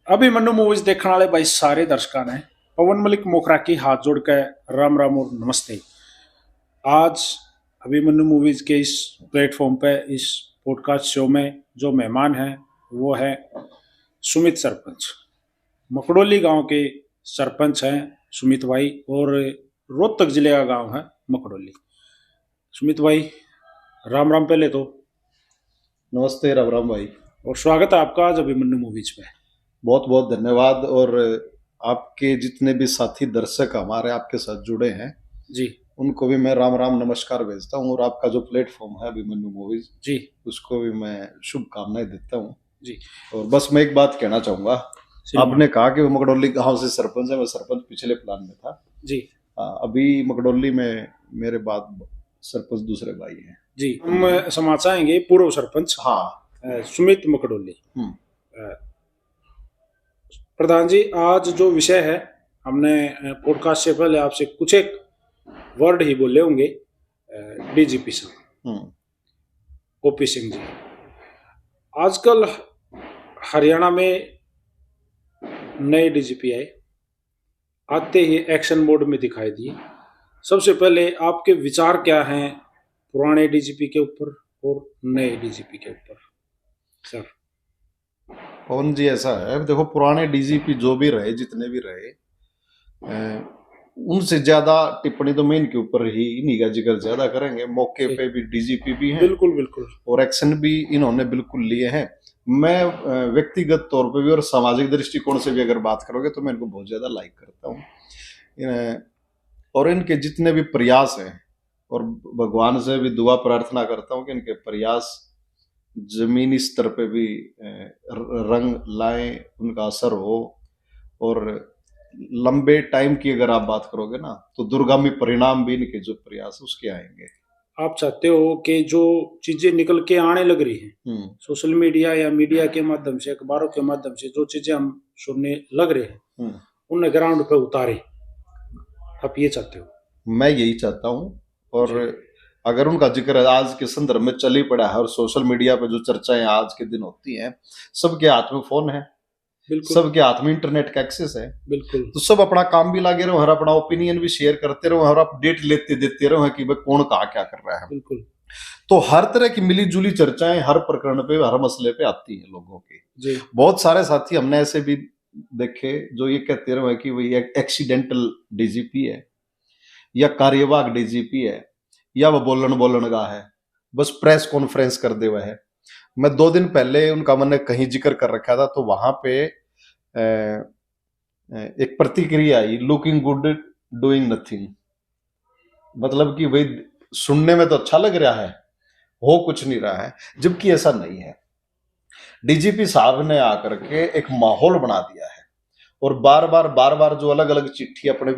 Abhimanyu movies देखने वाले भाई सारे दर्शकों ने पवन मलिक मोखरा की हाथ जोड़ के राम राम और नमस्ते। आज अभिमन्यु मूवीज के इस प्लेटफॉर्म पे इस पॉडकास्ट शो में जो मेहमान हैं वो है सुमित सरपंच। मकड़ोली गांव के सरपंच हैं सुमित भाई और रोहतक जिले का गांव है मकड़ोली। सुमित भाई राम राम पहले तो। नमस्ते राम राम भाई। और स्वागत है आपका आज अभिमन्यु मूवीज में। बहुत बहुत धन्यवाद। और आपके जितने भी साथी दर्शक हमारे आपके साथ जुड़े हैं जी उनको भी मैं राम राम नमस्कार भेजता हूँ। और आपका जो प्लेटफॉर्म है अभिमन्यु मूवीज जी उसको भी मैं शुभकामनाएं देता हूँ। जी और बस मैं एक बात कहना चाहूंगा। आपने कहा कि वो मकड़ोली गांव से सरपंच है, मैं सरपंच पिछले प्लान में था जी। अभी मकड़ोली में मेरे बाद सरपंच दूसरे भाई हैं जी हम समाज चाहेंगे पूर्व सरपंच हाँ सुमित मकड़ोली। प्रधान जी आज जो विषय है हमने पॉडकास्ट से पहले आपसे कुछ एक वर्ड ही बोले होंगे। डीजीपी साहब ओपी सिंह जी आजकल हरियाणा में नए डीजीपी आए, आते ही एक्शन मोड में दिखाई दिए। सबसे पहले आपके विचार क्या हैं पुराने डीजीपी के ऊपर और नए डीजीपी के ऊपर सर? पवन जी ऐसा है, देखो पुराने डीजीपी जो भी रहे जितने भी रहे उनसे ज्यादा टिप्पणी तो मैं इनके ऊपर ही इन्हीं का जिक्र ज्यादा करेंगे। मौके पे भी डीजीपी भी हैं बिल्कुल बिल्कुल और एक्शन भी इन्होंने बिल्कुल लिए हैं। मैं व्यक्तिगत तौर पे भी और सामाजिक दृष्टिकोण से भी अगर बात करोगे तो मैं इनको बहुत ज्यादा लाइक करता हूँ। और इनके जितने भी प्रयास हैं और भगवान से भी दुआ प्रार्थना करता हूँ कि इनके प्रयास जमीनी स्तर पे भी रंग लाए, उनका असर हो। और लंबे टाइम की अगर आप बात करोगे ना तो दूरगामी परिणाम भी इनके जो प्रयास उसके आएंगे। आप चाहते हो कि जो चीजें निकल के आने लग रही हैं सोशल मीडिया या मीडिया के माध्यम से, अखबारों के माध्यम से, जो चीजें हम सुनने लग रहे हैं उन्हें ग्राउंड पे उतारे, आप ये चाहते हो? मैं यही चाहता हूँ। और अगर उनका जिक्र आज के संदर्भ में चल ही पड़ा है और सोशल मीडिया पे जो चर्चाएं आज के दिन होती हैं, सबके हाथ में फोन है, सबके हाथ में इंटरनेट का एक्सेस है, बिल्कुल। तो सब अपना काम भी लागे रहो, हर अपना ओपिनियन भी शेयर करते रहो, हर अपडेट लेते देते रहो कि भाई कौन कहाँ क्या कर रहा है। बिल्कुल। तो हर तरह की मिली जुली चर्चाएं हर प्रकरण पे, हर मसले पे आती है लोगों की। बहुत सारे साथी हमने ऐसे भी देखे जो ये कहते रहे कि वही एक्सीडेंटल डीजीपी है या कार्यवाहक डीजीपी है या वो बोलन का है, बस प्रेस कॉन्फ्रेंस कर दे हुआ है। मैं 2 दिन पहले उनका मैंने कहीं जिक्र कर रखा था तो वहां पे एक प्रतिक्रिया आई, लुकिंग गुड डूइंग नथिंग। मतलब कि भाई सुनने में तो अच्छा लग रहा है, हो कुछ नहीं रहा है, जबकि ऐसा नहीं है। डीजीपी साहब ने आकर के एक माहौल बना दिया है और बार बार जो अलग अलग चिट्ठी अपने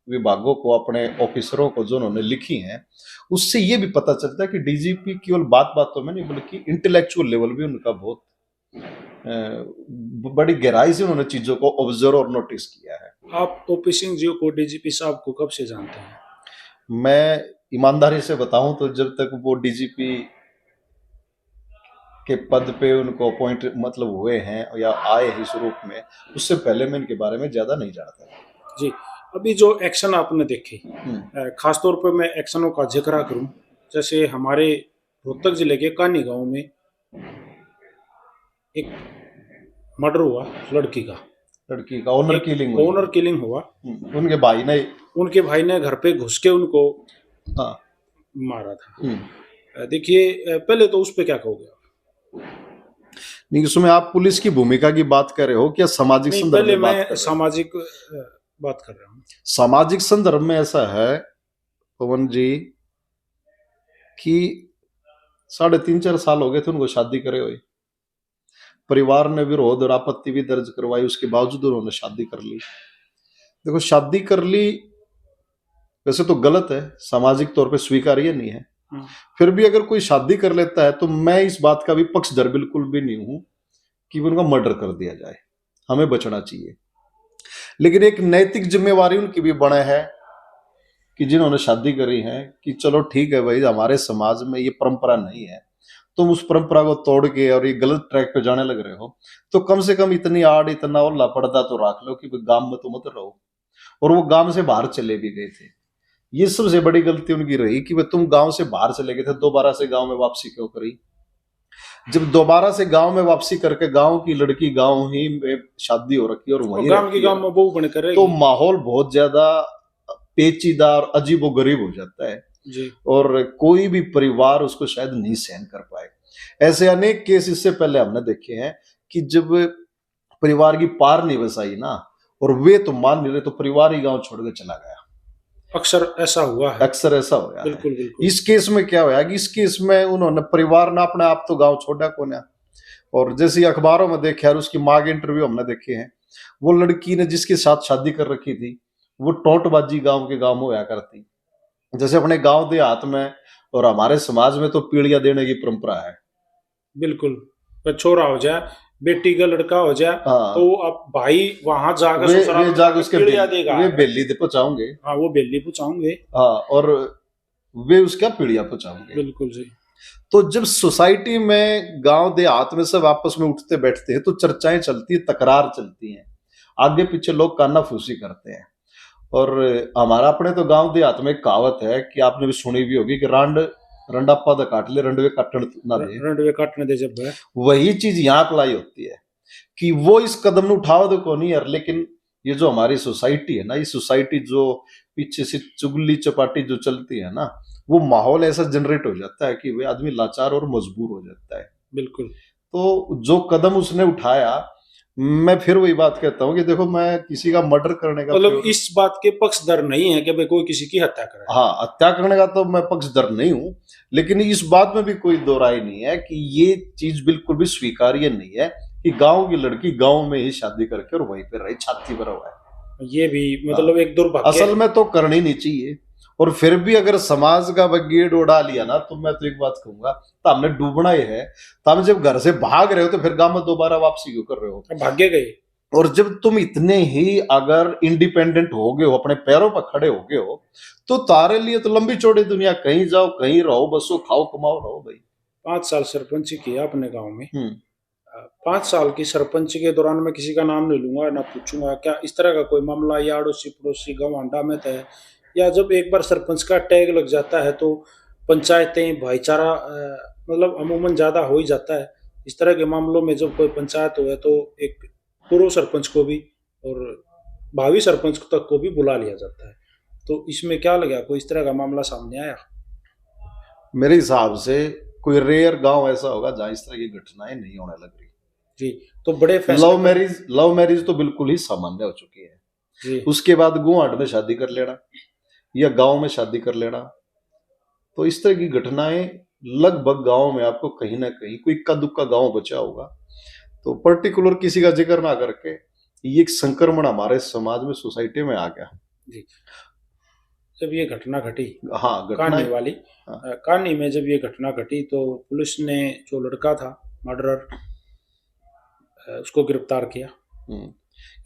विभागों को, अपने ऑफिसरों को जो उन्होंने लिखी हैं, उससे ये भी पता चलता है कि डीजीपी केवल बातों में नहीं बल्कि इंटेलेक्चुअल लेवल भी उनका बहुत बड़ी गहराई से उन्होंने चीजों को ऑब्जर्व और नोटिस किया है। आप ओपी सिंह जी को, डीजीपी साहब को कब से जानते हैं? मैं ईमानदारी से बताऊं तो जब तक वो डीजीपी के पद पे उनको अपॉइंट मतलब हुए हैं या आए इस रूप में, उससे पहले मैं इनके बारे में ज्यादा नहीं जानता जी। अभी जो एक्शन आपने देखे, खासतौर पर मैं एक्शनों का जिक्र करूं, जैसे हमारे रोहतक जिले के कानी गांव में एक मर्डर हुआ लड़की का ऑनर किलिंग हुआ। उनके भाई ने घर पे घुस के उनको मारा था। देखिए पहले तो उस पे क्या कहोगे? नहीं, उसमें आप पुलिस की भूमिका की बात कर रहे हो क्या सामाजिक संदर्भ में? मैं सामाजिक बात कर रहा हूँ। सामाजिक संदर्भ में ऐसा है पवन जी कि 3.5-4 साल हो गए थे उनको शादी करे हुए। परिवार ने विरोध और आपत्ति भी दर्ज करवाई, उसके बावजूद उन्होंने शादी कर ली। देखो शादी कर ली वैसे तो गलत है, सामाजिक तौर पे स्वीकार्य नहीं है, फिर भी अगर कोई शादी कर लेता है तो मैं इस बात का भी पक्षधर बिल्कुल भी नहीं हूं कि उनका मर्डर कर दिया जाए, हमें बचना चाहिए। लेकिन एक नैतिक जिम्मेवारी उनकी भी बने है कि जिन्होंने शादी करी है कि चलो ठीक है भाई, हमारे समाज में ये परंपरा नहीं है तुम उस परंपरा को तोड़ के और ये गलत ट्रैक पे जाने लग रहे हो, तो कम से कम इतनी आड़ इतना और लापरवाही तो रख लो कि गांव में तो मत रहो। और वो गांव से बाहर चले भी गए थे। ये सबसे बड़ी गलती उनकी रही कि तुम गांव से बाहर चले गए थे, दोबारा से गांव में वापसी क्यों करी? जब दोबारा से गांव में वापसी करके गांव की लड़की गांव ही में शादी हो रखी और वहीं गांव की रहती गांव है, में बहू बन कर तो माहौल बहुत ज्यादा पेचीदा और अजीबो गरीब हो जाता है जी। और कोई भी परिवार उसको शायद नहीं सहन कर पाए। ऐसे अनेक केस इससे पहले हमने देखे हैं कि जब परिवार की पार नहीं बसाई ना और वे तो मान नहीं रहे, तो परिवार ही गांव छोड़ के चला गया। अक्सर ऐसा हुआ है। अक्सर ऐसा हो गया बिल्कुल है। बिल्कुल। इस केस में क्या हुआ कि इस केस में उन्होंने परिवार ने अपने आप तो गांव छोड़ा को ना, और जैसे अखबारों में देखे और उसकी मां के इंटरव्यू हमने देखे हैं, वो लड़की ने जिसके साथ शादी कर रखी थी वो टोंटबाजी गांव के गांव में होया करती। जैसे अपने गांव देहात में और हमारे समाज में तो पीढ़ियां देने की परंपरा है। बिल्कुल, छोरा हो जाए, बेटी का लड़का हो जाए, हाँ, तो अब भाई वहां जाकर वे ससुराल में जाकर उसके पीढ़ियां देगा। वे बेली दे पहुंचाओगे। हाँ, वो बेली पूछाऊंगे। हाँ, और वे उसका पीढ़ियां पहुंचाओगे। बिल्कुल जी। तो जब सोसाइटी में गांव देहात में सब आपस में उठते बैठते हैं तो चर्चाएं चलती है, तकरार चलती हैं, आगे पीछे लोग कानाफूसी करते हैं। और हमारा अपने तो गांव देहात में एक कहावत है कि आपने भी सुनी भी होगी कि रांड रंडापा द काट ले रंडवे काटन ना दे। रंडवे काटने दे जब है। वही चीज यहाँ अप्लाई होती है कि वो इस कदम उठाओ तो नहीं यार, लेकिन ये जो हमारी सोसाइटी है ना, ये सोसाइटी जो पीछे से चुगली चपाटी जो चलती है ना, वो माहौल ऐसा जनरेट हो जाता है कि वे आदमी लाचार और मजबूर हो जाता है। बिल्कुल। तो जो कदम उसने उठाया, मैं फिर वही बात कहता हूँ कि देखो, मैं किसी का मर्डर करने का मतलब इस बात के पक्षधर नहीं है कि भाई कोई किसी की हत्या करे। हाँ, हत्या करने का तो मैं पक्षधर नहीं हूँ, लेकिन इस बात में भी कोई दो राय नहीं है कि ये चीज बिल्कुल भी स्वीकार्य नहीं है कि गांव की लड़की गांव में ही शादी करके और वहीं पे रही, छाती पर हुआ है। ये भी मतलब एक दुर्भाग्य असल में तो करनी नहीं चाहिए। और फिर भी अगर समाज का गेड़ उड़ा लिया ना, तो मैं तो एक बात कहूंगा, तो हमने डूबना ही है। तो हम जब घर से भाग रहे हो तो फिर गांव में दोबारा वापसी क्यों कर रहे हो? भाग्य गए। और जब तुम इतने ही अगर इंडिपेंडेंट हो गए हो, अपने पैरों पर खड़े हो गए हो, तो तारे लिए तो लंबी चौड़ी दुनिया, कहीं जाओ कहीं रहो, बसो खाओ कमाओ रहो भाई। 5 साल सरपंची किया अपने गांव में। 5 साल की सरपंची के दौरान मैं किसी का नाम नहीं लूंगा, ना पूछूंगा क्या इस तरह का कोई मामला या अड़ोसी पड़ोसी गवांडा में है, या जब एक बार सरपंच का टैग लग जाता है तो पंचायतें भाईचारा मतलब अमूमन ज्यादा हो ही जाता है। इस तरह के मामलों में जब कोई पंचायत हो तो एक पूर्व सरपंच को भी और भावी सरपंच तक को भी बुला लिया जाता है। तो इसमें क्या लगा, कोई इस तरह का मामला सामने आया? मेरे हिसाब से कोई रेयर गांव ऐसा होगा जहां इस तरह की घटनाएं नहीं होने लग रही जी। तो बड़े लव मैरिज तो बिल्कुल ही सामान्य हो चुकी है जी। उसके बाद गुआंढ में शादी कर लेना या गांव में शादी कर लेना, तो इस तरह की घटनाएं लगभग गांव में आपको कहीं ना कहीं कोई इक्का दुक्का गांव बचा होगा। तो पर्टिकुलर किसी का जिक्र ना करके ये एक संक्रमण हमारे समाज में, सोसाइटी में आ गया जी। जब ये घटना घटी, हाँ, कान्ही वाली, हाँ। कान्ही में जब ये घटना घटी तो पुलिस ने जो लड़का था मर्डरर, उसको गिरफ्तार किया।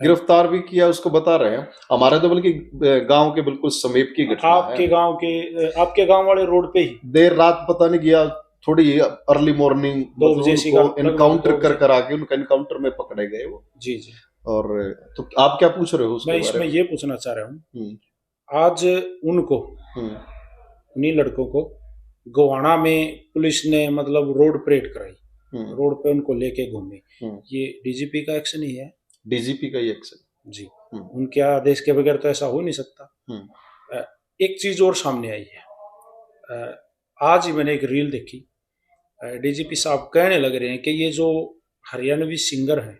गिरफ्तार भी किया, उसको बता रहे हैं। हमारे तो बल्कि गांव के बिल्कुल समीप की घटना आपके गांव के, आपके गांव वाले रोड पे ही देर रात पता नहीं गया, थोड़ी अर्ली मॉर्निंग 2 बजे एनकाउंटर कर आके उनका एनकाउंटर में पकड़े गए वो। जी जी। और तो आप क्या पूछ रहे हो उसके मैं बारे इसमें में? ये पूछना चाह रहा हूँ, आज उनको उन्हीं लड़कों को गोवाना में पुलिस ने मतलब रोड परेड कराई, रोड पे उनको लेके घूमे, ये डीजीपी का एक्शन ही है? डीजीपी का ही एक्शन जी। उनके आदेश के बगैर तो ऐसा हो नहीं सकता। एक चीज और सामने आई है, आज ही मैंने एक रील देखी, डीजीपी साहब कहने लग रहे हैं कि ये जो हरियाणवी सिंगर है,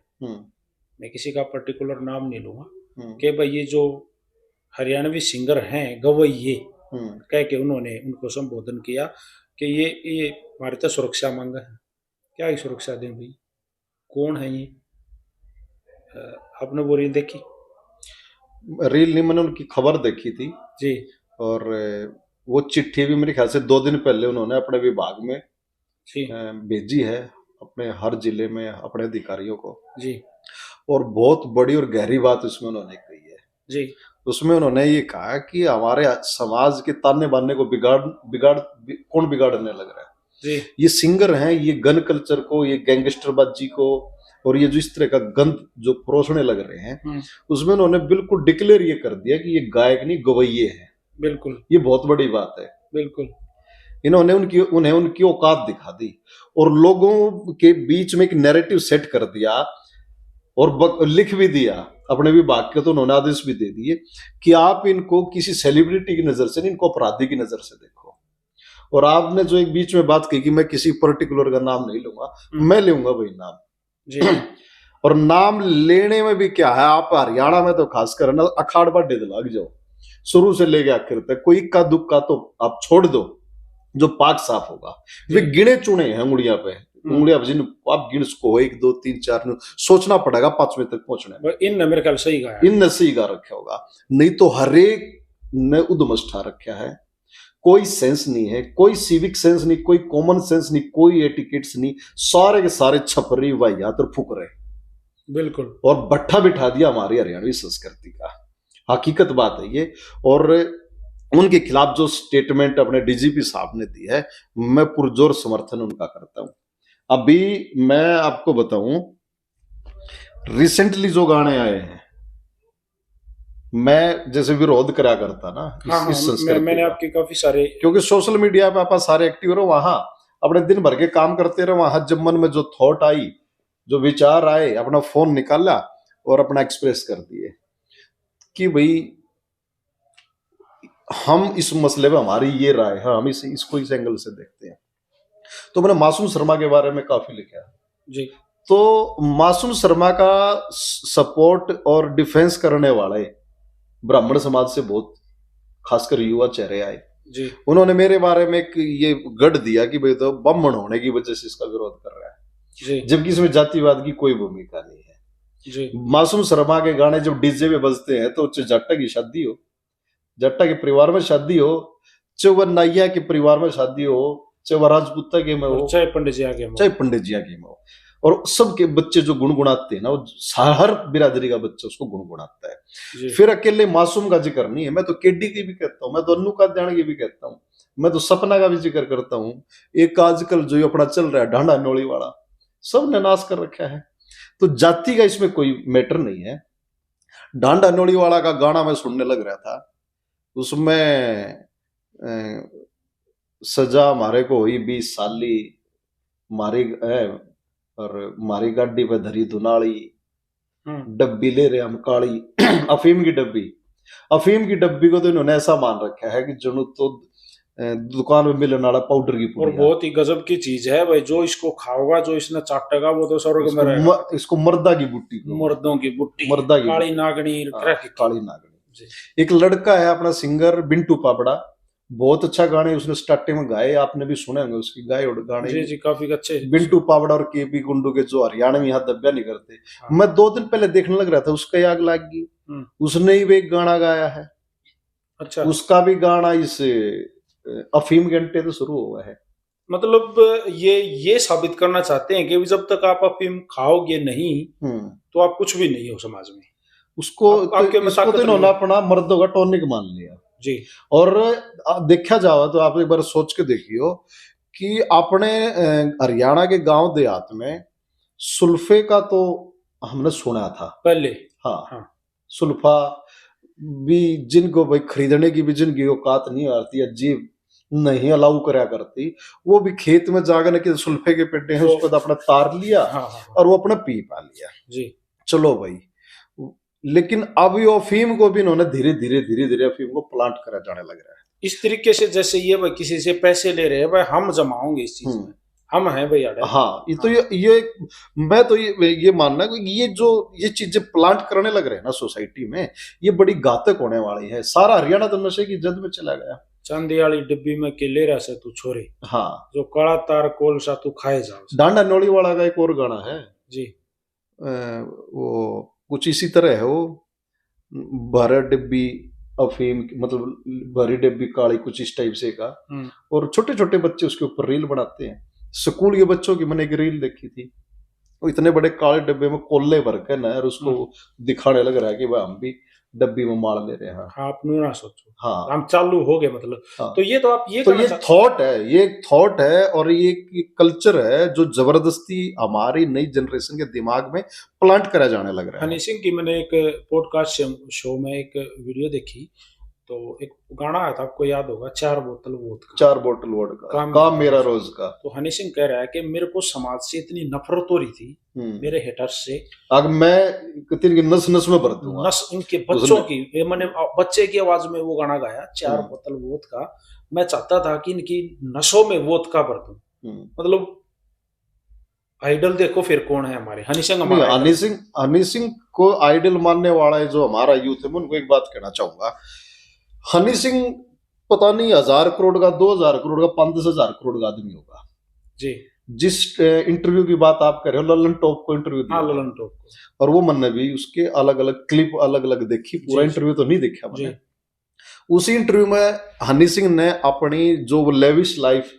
मैं किसी का पर्टिकुलर नाम नहीं लूंगा, कि भाई ये जो हरियाणवी सिंगर हैं गवैये, कह के उन्होंने उनको संबोधन किया कि ये हमारी तो सुरक्षा मांग है। क्या ही सुरक्षा दें भाई, कौन है ये? आपने वो रील देखी? रील नहीं, मैंने उनकी खबर देखी थी जी। और वो चिट्ठी भी मेरे ख्याल से 2 दिन पहले उन्होंने अपने विभाग में भेजी है, अपने हर जिले में अपने अधिकारियों को जी। और बहुत बड़ी और गहरी बात उसमें उन्होंने कही है जी। उसमें उन्होंने ये कहा कि हमारे समाज के ताने बाने को कौन बिगाड़ने लग रहा है? जी ये सिंगर हैं, ये गन कल्चर को, ये गैंगस्टरबाजी को और ये जो इस तरह का गंद जो परोसने लग रहे हैं, उसमें उन्होंने बिल्कुल डिक्लेयर ये कर दिया कि ये गायक नहीं गवैये हैं। बिल्कुल ये बहुत बड़ी बात है। बिल्कुल इन्होंने उन्हें उनकी औकात दिखा दी और लोगों के बीच में एक नैरेटिव सेट कर दिया और लिख भी दिया अपने विभाग के, तो उन्होंने आदेश भी दे दिए कि आप इनको किसी सेलिब्रिटी की नजर से नहीं, इनको अपराधी की नजर से देखो। और आपने जो एक बीच में बात की कि मैं किसी पर्टिकुलर का नाम नहीं लूंगा, मैं लूंगा भाई नाम जी और नाम लेने में भी क्या है, आप हरियाणा में तो खासकर ना अखाड़ बाढ़ लग जाओ शुरू से लेके आखिर तक, कोई इक्का दुक्का तो आप छोड़ दो जो पाक साफ होगा। वे गिने चुने हैं उंगलियां पे, उंगलियां जिन आप गिन सको 1 2 3 4 सोचना पड़ेगा 5वें तक पहुंचने में। इन मेरे ख्याल सही गाया, इन ने सही गा रखा होगा, नहीं तो हरेक ने उद्मस ठा रखा है। कोई सेंस नहीं है, कोई सिविक सेंस नहीं, कोई कॉमन सेंस नहीं, कोई एटिकेट्स नहीं, सारे के सारे छपरी वाहियात और फुकरे। बिल्कुल और भट्ठा बिठा दिया हमारी हरियाणवी संस्कृति का, हकीकत बात है ये। और उनके खिलाफ जो स्टेटमेंट अपने डीजीपी साहब ने दी है, मैं पुरजोर समर्थन उनका करता हूं। अभी मैं आपको बताऊं, रिसेंटली जो गाने आए हैं, मैं जैसे विरोध करा करता ना इस संस्कृति, मैंने आपके काफी सारे, क्योंकि सोशल मीडिया पे आप सारे एक्टिव रहो, वहां अपने दिन भर के काम करते रहो, वहां जब मन में जो थॉट आई, जो विचार आए, अपना फोन निकाला और अपना एक्सप्रेस कर दिए कि भाई हम इस मसले में हमारी ये राय है, हम इसको इस एंगल से देखते हैं। तो मैंने मासूम शर्मा के बारे में काफी लिखा जी। तो मासूम शर्मा का सपोर्ट और डिफेंस करने वाले ब्राह्मण समाज से बहुत, खासकर युवा चेहरे आए जी। उन्होंने मेरे बारे में एक ये गढ़ दिया कि भाई तो ब्राह्मण होने की वजह से इसका विरोध कर रहा है जी। जबकि इसमें जातिवाद की कोई भूमिका नहीं है जी। मासूम शर्मा के गाने जब डीजे में बजते हैं तो चाहे जट्टा की शादी हो, जट्टा के परिवार में शादी हो, चाहे वह नाइया के परिवार में शादी हो, चाहे वह राजपूता के में हो, चाहे पंडित जी के में हो, चाहे पंडित जी के में हो, और सबके बच्चे जो गुनगुनाते हैं ना, वो हर बिरादरी का बच्चा उसको गुनगुनाता है। फिर अकेले मासूम का जिक्र नहीं है, मैं तो केडी की भी कहता हूँ, मैं तो अन्नू काद्याण की भी कहता हूँ, मैं तो सपना का भी जिक्र करता हूँ। एक आजकल जो अपना चल रहा है ढांडा नोली वाला, सब ने नाश कर रखा है। तो जाति का इसमें कोई मैटर नहीं है। ढांडा नोली वाला का गाना मैं सुनने लग रहा था, उसमें सजा हमारे को हुई 20 साली, मारी और मारी गाड़ी पे धरी धुनाली, डब्बी ले रहे हम काली अफीम की डब्बी को तो इन्होंने ऐसा मान रखा है कि जो तो दुकान में मिलने वाला पाउडर की और बहुत ही गजब की चीज है भाई, जो इसको खाओगा, जो इसने चाटेगा, वो तो स्वर्ग में रहेगा। इसको मर्दा की बुट्टी, मर्दों की बुट्टी, मर्दा की काली नागनी, काली नागनी। एक लड़का है अपना सिंगर बिंटू पापड़ा, बहुत अच्छा गाने उसने स्टार्टिंग में गाए, आपने भी सुने होंगे उसकी गाए और गाने। जी जी, काफी अच्छे। बिंटू पावड़ा और केपी गुंडू के जो हरियाणवी यहाँ दब्या नहीं करते। हाँ। मैं 2 दिन पहले देखने लग रहा था, उसका आग लग गई, उसने ही एक गाना गाया है। अच्छा। उसका भी गाना इस अफीम घंटे तो शुरू हुआ है। मतलब ये साबित करना चाहते हैं कि जब तक आप अफीम खाओगे नहीं तो आप कुछ भी नहीं हो समाज में। उसको तो इन्होंने अपना मर्दों का टॉनिक मान लिया जी। और देखा जाओ तो आप एक बार सोच के देखियो कि अपने हरियाणा के गांव देहात में सुल्फे का तो हमने सुना था पहले। हाँ। सुल्फा भी जिनको भाई खरीदने की भी जिनकी औकात नहीं आती, अजीब नहीं अलाउ करा करती, वो भी खेत में जाकर के सुल्फे के पेटे हैं, उसको अपना तार लिया और वो अपना पी पा लिया जी। चलो भाई, लेकिन अब ये अफीम को भी इन्होंने धीरे धीरे अफीम को प्लांट करा जाने लग रहा है इस तरीके से, जैसे ये भाई किसी से पैसे ले रहे हैं, भाई हम जमाओगे इस चीज में, हम हैं भाई। हाँ, ये तो ये मैं तो ये मानना कि ये चीजें प्लांट करने लग रहे हैं ना सोसाइटी में, ये बड़ी घातक होने वाली है। सारा हरियाणा तो नशे की जद में चला गया। चांदी वाली डिब्बी में केले रहा से तू छोरे, हाँ, जो काला तार कोलसा तू खाए जाओ। डांडा नोली वाला का एक और गाना है जी, वो कुछ इसी तरह है, वो भरा डिब्बी अफीम, मतलब भरी डिब्बी काली, कुछ इस टाइप से का। और छोटे छोटे बच्चे उसके ऊपर रील बनाते हैं। स्कूल के बच्चों की मैंने एक रील देखी थी, वो इतने बड़े काले डब्बे में कोल्ले भर के ना और उसको दिखाने लग रहा है कि भाई हम भी डब्बी में मार ले रहे हैं। आप नू ना सोचो, हाँ हम चालू हो गए मतलब। हाँ। तो ये तो आप ये तो कहना ये थॉट है, ये थॉट है और ये कल्चर है जो जबरदस्ती हमारी नई जनरेशन के दिमाग में प्लांट करा जाने लग रहा है। हनी सिंह की मैंने एक पॉडकास्ट शो में एक वीडियो देखी, तो एक गाना आया था, आपको याद होगा, 4 बोतल वोदका, 4 बोतल वोडका काम मेरा रोज का। तो हनी सिंह कह रहा है कि मेरे को समाज से इतनी नफरत हो रही थी, मेरे हेटर्स से, अब मैं तेरी की नस नस में भर दूंगा, नस उनके बच्चों की, ये मैंने बच्चे की आवाज में वो गाना गाया, 4 बोतल वोदका, मैं चाहता था कि इनकी नसों में वोदका भर दूं। मतलब आइडल देखो फिर कौन है हमारे, हनी सिंह हमारा आइडल। हनी सिंह को आइडल मानने वाला है जो हमारा यूथ है। मैं उनको एक बात कहना चाहूंगा, हनी सिंह पता नहीं 1000 करोड़ का, 2000 करोड़ का, 5000 करोड़ का आदमी होगा जी। जिस इंटरव्यू की बात आप कर रहे हो, ललन टॉप को इंटरव्यू दिया, ललन टॉप को, और वो मैंने भी उसके अलग अलग क्लिप अलग अलग देखी, पूरा इंटरव्यू तो नहीं देखा मैंने। उसी इंटरव्यू में हनी सिंह ने अपनी जो लेविश लाइफ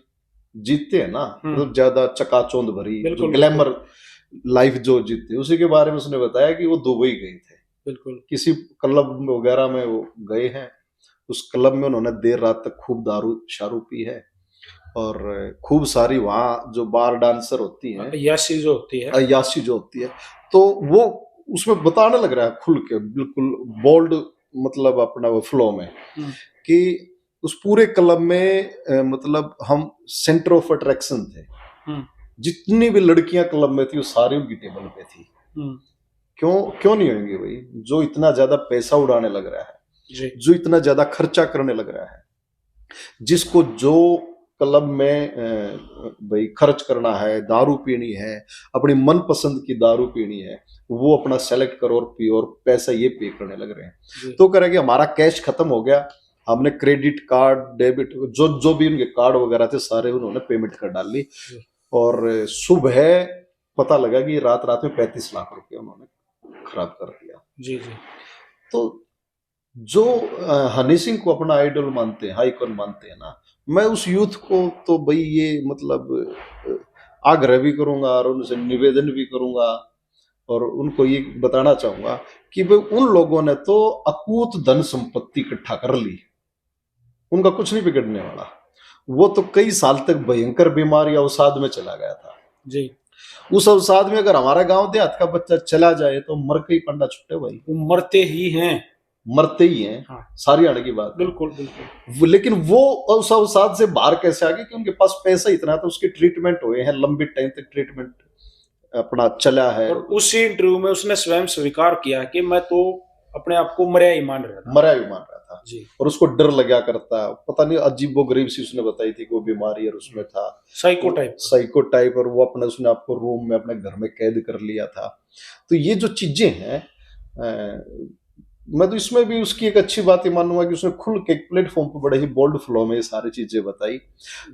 जीते हैं ना, मतलब ज्यादा चकाचौंध भरी जो ग्लैमर लाइफ जो जीते, उसी के बारे में उसने बताया कि वो दुबई गए थे, बिल्कुल किसी क्लब वगैरह में वो गए हैं, उस क्लब में उन्होंने देर रात तक खूब दारू शारू पी है और खूब सारी वहां जो बार डांसर होती हैं, अय्याशी जो होती है, अय्याशी जो होती है, तो वो उसमें बताने लग रहा है खुल के, बिल्कुल बोल्ड, मतलब अपना वो फ्लो में, कि उस पूरे क्लब में मतलब हम सेंटर ऑफ अट्रैक्शन थे, जितनी भी लड़कियां क्लब में थी वो सारी उनकी टेबल पे थी। क्यों नहीं होंगी भाई, जो इतना ज्यादा पैसा उड़ाने लग रहा है, जो इतना ज्यादा खर्चा करने लग रहा है, जिसको जो क्लब में भाई खर्च करना है, दारू पीनी है, अपनी मनपसंद की दारू पीनी है, वो अपना सेलेक्ट करो और पियो, और पैसा ये पे करने लग रहे हैं। तो कह रहे कि हमारा कैश खत्म हो गया, हमने क्रेडिट कार्ड, डेबिट, जो भी उनके कार्ड वगैरह थे सारे उन्होंने पेमेंट कर डाल ली, और सुबह पता लगा कि रात रात में 35 लाख रुपए उन्होंने खराब कर दिया। जी जी। तो जो हनी सिंह को अपना आइडल मानते हैं, आइकन मानते हैं ना, मैं उस यूथ को तो भाई ये मतलब आग्रह भी करूंगा और उनसे निवेदन भी करूंगा और उनको ये बताना चाहूंगा कि भाई उन लोगों ने तो अकूत धन संपत्ति इकट्ठा कर ली, उनका कुछ नहीं बिगड़ने वाला। वो तो कई साल तक भयंकर बीमारी अवसाद में चला गया था जी। उस अवसाद में अगर हमारा गांव देहात का बच्चा चला जाए तो मर के ही पंडा छुट्टे भाई, मरते ही हैं, मरते ही हैं। हाँ। सारी आने की बात, बिल्कुल बिल्कुल। लेकिन वो उस अवसाद से बाहर कैसे आ गए कि उनके पास पैसा इतना था, उसके ट्रीटमेंट हुए हैं, लंबी टाइम तक ट्रीटमेंट अपना चला है। और उसी इंटरव्यू में उसने स्वयं स्वीकार किया कि मैं तो अपने आप को मरा ही मान रहा था जी। और उसको डर लगा करता, पता नहीं अजीबो गरीब सी उसने बताई थी कि वो बीमारी और उसमें था साइको टाइप, और वो अपने उसने आपको रूम में अपने घर में कैद कर लिया था। तो ये जो चीजें हैं, मैं तो इसमें भी उसकी एक अच्छी बात ही मानूंगा कि उसने खुल के प्लेटफॉर्म पर बड़े ही बोल्ड फ्लो में ये सारी चीजें बताई,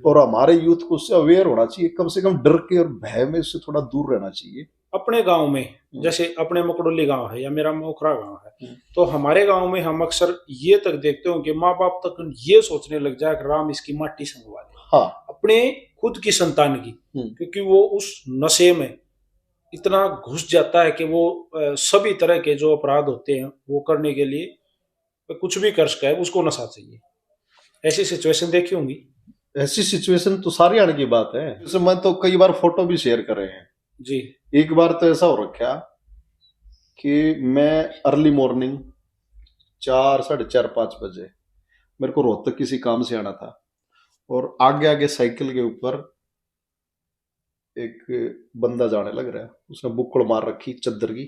और हमारे यूथ को उससे अवेयर होना चाहिए, कम से कम डर के और भय में उससे थोड़ा दूर रहना चाहिए। अपने गांव में, जैसे अपने मकड़ोली गांव है या मेरा मोखरा गांव है, तो हमारे गांव में हम अक्सर ये तक देखते हो कि माँ बाप तक ये सोचने लग जाए कि राम इसकी माटी संगवा दे, हाँ, अपने खुद की संतान की, क्योंकि वो उस नशे में इतना घुस जाता है कि वो सभी तरह के जो अपराध होते हैं वो करने के लिए कुछ भी कर सका है, उसको नशा चाहिए। ऐसी सिचुएशन देखी होंगी? ऐसी सिचुएशन तो सारी आने की बात है। जैसे मैं तो कई बार फोटो भी शेयर कर रहे हैं जी। एक बार तो ऐसा हो रखा कि मैं अर्ली मॉर्निंग 4, 4:30, 5 बजे मेरे को रोहतक किसी काम से आना था, और आगे आगे साइकिल के ऊपर एक बंदा जाने लग रहा है, उसने बुक्कड़ मार रखी चद्दर की,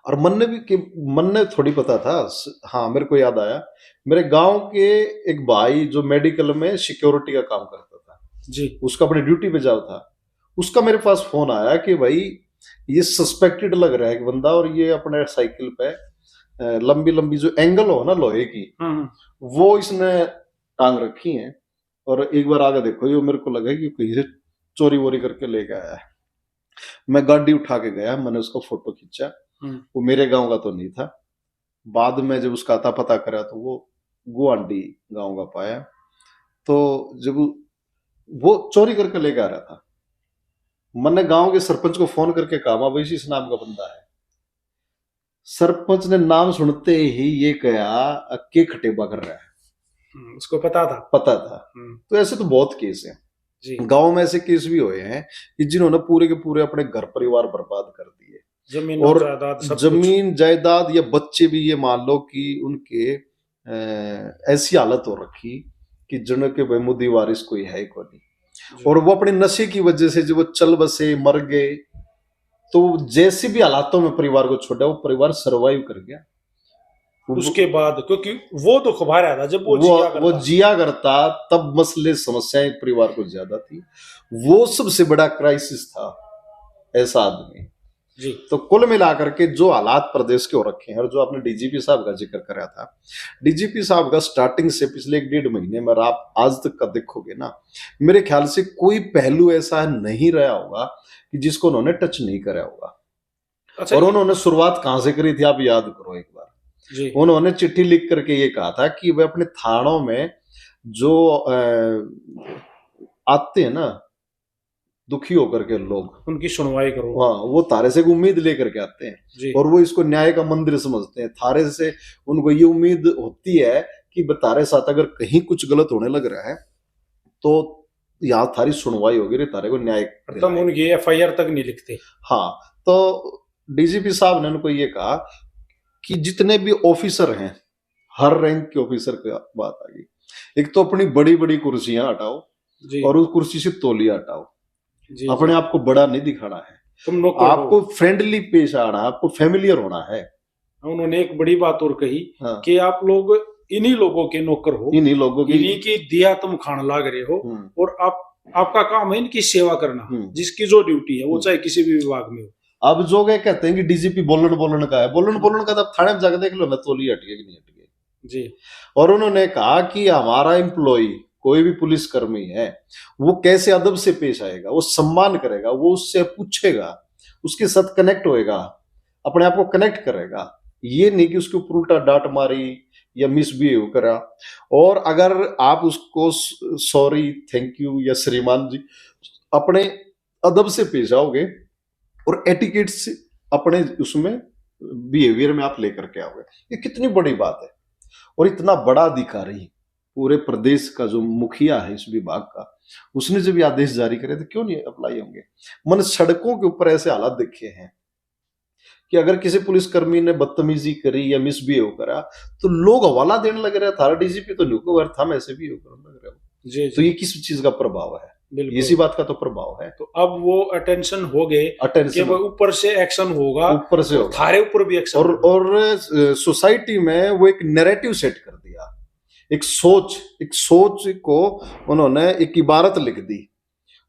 और मन ने थोड़ी पता था। हाँ, मेरे को याद आया, मेरे गांव के एक भाई जो मेडिकल में सिक्योरिटी का काम करता था जी, उसका अपनी ड्यूटी पे जाओ था, उसका मेरे पास फोन आया कि भाई ये सस्पेक्टेड लग रहा है एक बंदा, और ये अपने साइकिल पे लंबी लंबी जो एंगल हो ना लोहे की, वो इसने टांग रखी है, और एक बार आगे देखो, ये मेरे को लगा कि कहीं से चोरी वोरी करके लेके आया है। मैं गाड़ी उठा के गया, मैंने उसका फोटो खींचा, वो मेरे गांव का तो नहीं था। बाद में जब उसका अता पता करा तो वो गुआंडी गांव का पाया। तो जब वो चोरी करके लेके आ रहा था, मैंने गांव के सरपंच को फोन करके कहा माँ भाई इस नाम का बंदा है। सरपंच ने नाम सुनते ही ये कहा के खटेबा कर रहा है। उसको पता था। पता था। तो ऐसे तो बहुत केस हैं जी। गांव में, ऐसे केस भी हुए हैं कि जिन्होंने पूरे के पूरे अपने घर परिवार बर्बाद कर दिए, जमीन और जायदाद सब जमीन जायदाद या बच्चे भी, ये मान लो कि उनके ऐसी हालत हो रखी कि जिनके भाई मुद्दी वारिस कोई है को नहीं, और वो अपने नशे की वजह से जब वो चल बसे मर गए, तो जैसे भी हालातों में परिवार को छोड़ा, वो परिवार सरवाइव कर गया उसके बाद, क्योंकि वो तो खबा रहा था जब वो जिया करता, तब मसले समस्याएं परिवार को ज्यादा थी। वो सबसे बड़ा क्राइसिस था ऐसा आदमी जी। तो कुल मिलाकर के जो हालात प्रदेश के हो रखे हैं, और जो आपने डीजीपी साहब का जिक्र करा था, डीजीपी साहब का स्टार्टिंग से पिछले 1-1.5 महीने में आप आज तक का देखोगे ना, मेरे ख्याल से कोई पहलू ऐसा नहीं रहा होगा कि जिसको उन्होंने टच नहीं करा होगा। अच्छा, और उन्होंने शुरुआत कहां से करी थी आप याद करो एक बार जी। उन्होंने चिट्ठी लिख करके ये कहा था कि वे अपने थानों में जो आते हैं ना दुखी होकर के लोग, उनकी सुनवाई करो। हाँ, वो थारे से उम्मीद लेकर के आते हैं और वो इसको न्याय का मंदिर समझते हैं। थारे से उनको ये उम्मीद होती है कि तारे साथ अगर कहीं कुछ गलत होने लग रहा है तो यहाँ थारी सुनवाई होगी, रे तारे को न्याय। मतलब उनकी एफआईआर तक नहीं लिखते। हाँ, तो डीजीपी साहब ने उनको ये कहा कि जितने भी ऑफिसर हैं, हर रैंक के ऑफिसर की बात आ गई, एक तो अपनी बड़ी बड़ी कुर्सियां हटाओ और उस कुर्सी से तौलिया हटाओ। अपने आप को बड़ा नहीं दिखाना है, तुम आपको फ्रेंडली पेश आना, आपको फैमिलियर होना है। उन्होंने एक बड़ी बात और कही कि आप लोग इन्हीं लोगों के नौकर हो, इन्हीं लोगों की दिया तुम खाना लाग रहे हो, और आपका काम है इनकी सेवा करना, जिसकी जो ड्यूटी है वो चाहे किसी भी विभाग में हो। अब जो गए कहते हैं कि डीजीपी बोलन का है, बोलन का तब थाने में जाकर देख लो ना तौलिया हट गया कि नहीं हट गया जी। और उन्होंने कहा कि हमारा एम्प्लॉय कोई भी पुलिस कर्मी है वो कैसे अदब से पेश आएगा, वो सम्मान करेगा, वो उससे पूछेगा, उसके साथ कनेक्ट होएगा, अपने आप को कनेक्ट करेगा। ये नहीं कि उसके ऊपर उल्टा डांट मारी या मिसबिहेव करा। और अगर आप उसको सॉरी, थैंक यू या श्रीमान जी अपने अदब से पेश आओगे और एटिकेट से अपने उसमें बिहेवियर में आप लेकर के आओगे, ये कितनी बड़ी बात है। और इतना बड़ा अधिकारी पूरे प्रदेश का जो मुखिया है इस विभाग का, उसने जब ये आदेश जारी करे तो क्यों नहीं अप्लाई होंगे। मैंने सड़कों के ऊपर ऐसे हालात देखे हैं कि अगर किसी पुलिसकर्मी ने बदतमीजी करी या मिसबिहेव करा तो लोग हवाला देने लग रहे, थारा डीजीपी तो न्यूको था, ऐसे भी लग रहे हो। तो ये किस चीज का प्रभाव है? इसी बात का तो प्रभाव है। तो अब वो अटेंशन हो गए, अटेंशन ऊपर से एक्शन होगा, ऊपर से होगा, थारे ऊपर भी एक्शन। और सोसाइटी में वो एक नैरेटिव सेट कर दिया, एक सोच को उन्होंने एक इबारत लिख दी,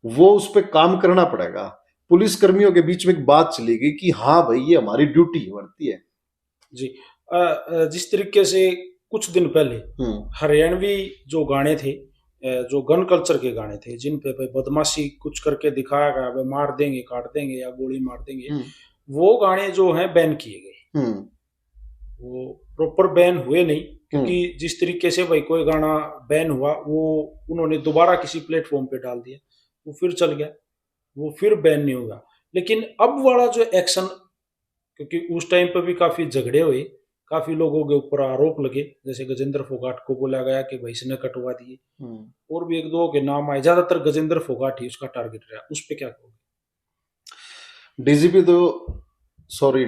वो उस पर काम करना पड़ेगा। पुलिस कर्मियों के बीच में एक बात चली गई कि हाँ भाई ये हमारी ड्यूटी बनती है जी। जिस तरीके से कुछ दिन पहले हरियाणवी जो गाने थे, जो गन कल्चर के गाने थे, जिन पे बदमाशी कुछ करके दिखाया गया, वे मार देंगे, काट देंगे या गोली मार देंगे, वो गाने जो हैं बैन किए गए। वो प्रॉपर बैन हुए नहीं, क्योंकि जिस तरीके से भाई कोई गाना बैन हुआ वो उन्होंने दोबारा किसी प्लेटफॉर्म पे डाल दिया, वो फिर चल गया, वो फिर बैन नहीं होगा। लेकिन अब वाला जो एक्शन, क्योंकि उस टाइम पे भी काफी झगड़े हुए, काफी लोगों के ऊपर आरोप लगे, जैसे गजेंद्र फोगाट को बोला गया कि भाई इसने कटवा दिए, और भी एक दो के नाम आए, ज्यादातर गजेंद्र फोगाट ही उसका टारगेट रहा। उस पे क्या कहोगे? डीजीपी तो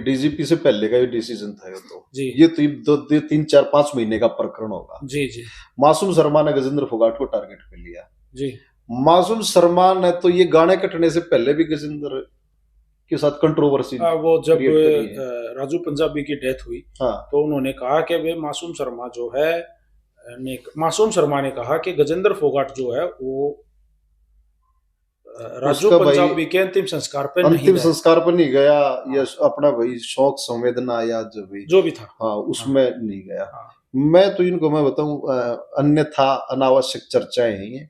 डीजीपी से पहले का डिसीजन था तो जी। ये तो 3-4-5 महीने का प्रकरण होगा जी। मासूम शर्मा ने गजेंद्र फोगाट को टारगेट पे लिया जी। मासूम शर्मा ने तो ये गाने कटने से पहले भी गजेंद्र के साथ कंट्रोवर्सी, वो जब राजू पंजाबी की डेथ हुई तो उन्होंने कहा कि वे मासूम शर्मा जो है मासूम शर्मा ने कहा कि गजेंद्र फोगाट जो है वो राजू पंजाबी के अंतिम संस्कार पर नहीं गया, या अपना भाई शौक संवेदना या जो भी था हाँ उसमें नहीं गया। मैं तो इनको मैं बताऊं, अन्यथा अनावश्यक चर्चाएं हैं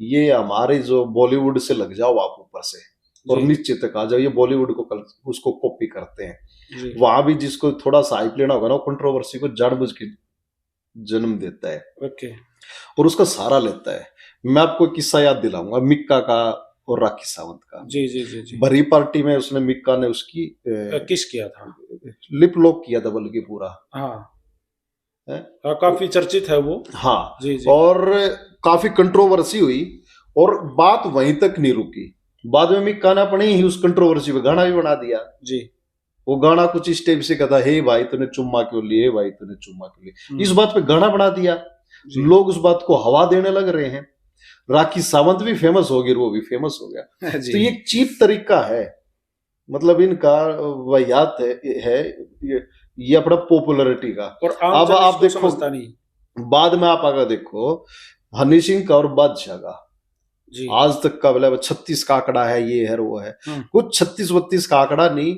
ये हमारे जो बॉलीवुड से लग जाओ आप ऊपर से और निश्चित आ जाओ, ये बॉलीवुड को उसको कॉपी करते हैं। वहां भी जिसको थोड़ा सा हाइप लेना होगा ना, कंट्रोवर्सी को जानबूझ के जन्म देता है और उसका सहारा लेता है। मैं आपको किस्सा याद दिलाऊंगा मिक्का का, और राखी सावंत का। जी जी जी जी। भरी पार्टी में उसने मिक्का ने उसकी किस किया था? लिप लॉक किया था बल्कि पूरा हाँ है। हाँ, काफी चर्चित है वो। हाँ, जी जी और काफी कंट्रोवर्सी हुई और बात वहीं तक नहीं रुकी। बाद में मिक्का ने अपने ही उस कंट्रोवर्सी पे गाना भी बना दिया। जी। वो गाना कुछ इस टाइप से कहता, हे भाई तूने चुम्मा क्यों लिए, भाई तूने चुम्मा क्यों लिए, इस बात पे गाना बना दिया। जी लोग उस बात को हवा देने लग रहे हैं। राखी सावंत भी फेमस हो गई, वो भी फेमस हो गया। तो जी ये एक चीप तरीका है, मतलब इनका वाहियात है ये अपना पॉपुलैरिटी का। और आम अब जन आप इसको देखो, समझता नहीं। बाद में आप अगर देखो हनी सिंह का और बादशाह का जी आज तक का मतलब 36 का आंकड़ा है, ये है वो है, कुछ 36-32 का आंकड़ा नहीं।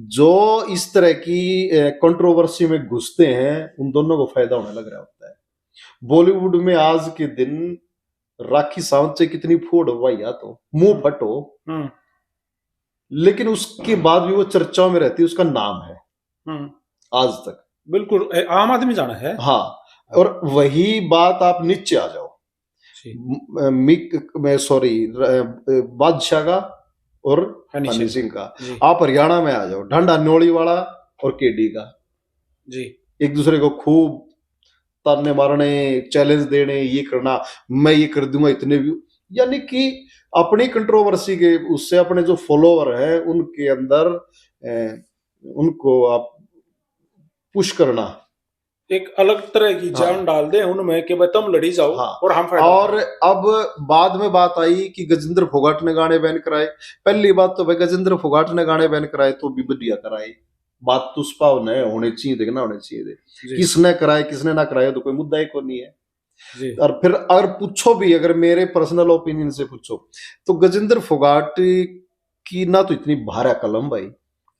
जो इस तरह की कंट्रोवर्सी में घुसते हैं उन दोनों को फायदा होने लग रहा होता है। बॉलीवुड में आज के दिन राखी सावंत से कितनी फोड़ हुआ या तो मुंह फट हो, लेकिन उसके बाद भी वो चर्चाओं में रहती है, उसका नाम है आज तक। बिल्कुल आम आदमी जाना है। हाँ, और वही बात आप नीचे आ जाओ, सॉरी बादशाह का और हनी सिंह का। आप हरियाणा में आ जाओ, ढांडा न्योली वाला और केडी का जी, एक दूसरे को खूब ताने मारने, चैलेंज देने, ये करना, मैं ये कर दूंगा इतने व्यू, यानी कि अपनी कंट्रोवर्सी के उससे अपने जो फॉलोवर हैं उनके अंदर उनको आप पुश करना, एक अलग तरह की जान डाल दे उनमें कि भाई तुम लड़ी जाओ। हाँ, और हम और अब बाद में बात आई कि गजेंद्र फोगाट ने गाने बैन कराए। पहली बात तो भाई गजेंद्र फोगाट ने गाने बैन कराए तो भी बढ़िया कराए, बात तो उसपाव न होने चाहिए थे, ना होने चाहिए थे। किसने कराए किसने ना कराए तो कोई मुद्दा ही को नहीं है जी। और फिर अगर पूछो भी, अगर मेरे पर्सनल ओपिनियन से पूछो तो गजेंद्र फोगाट की ना तो इतनी भारा कलम भाई,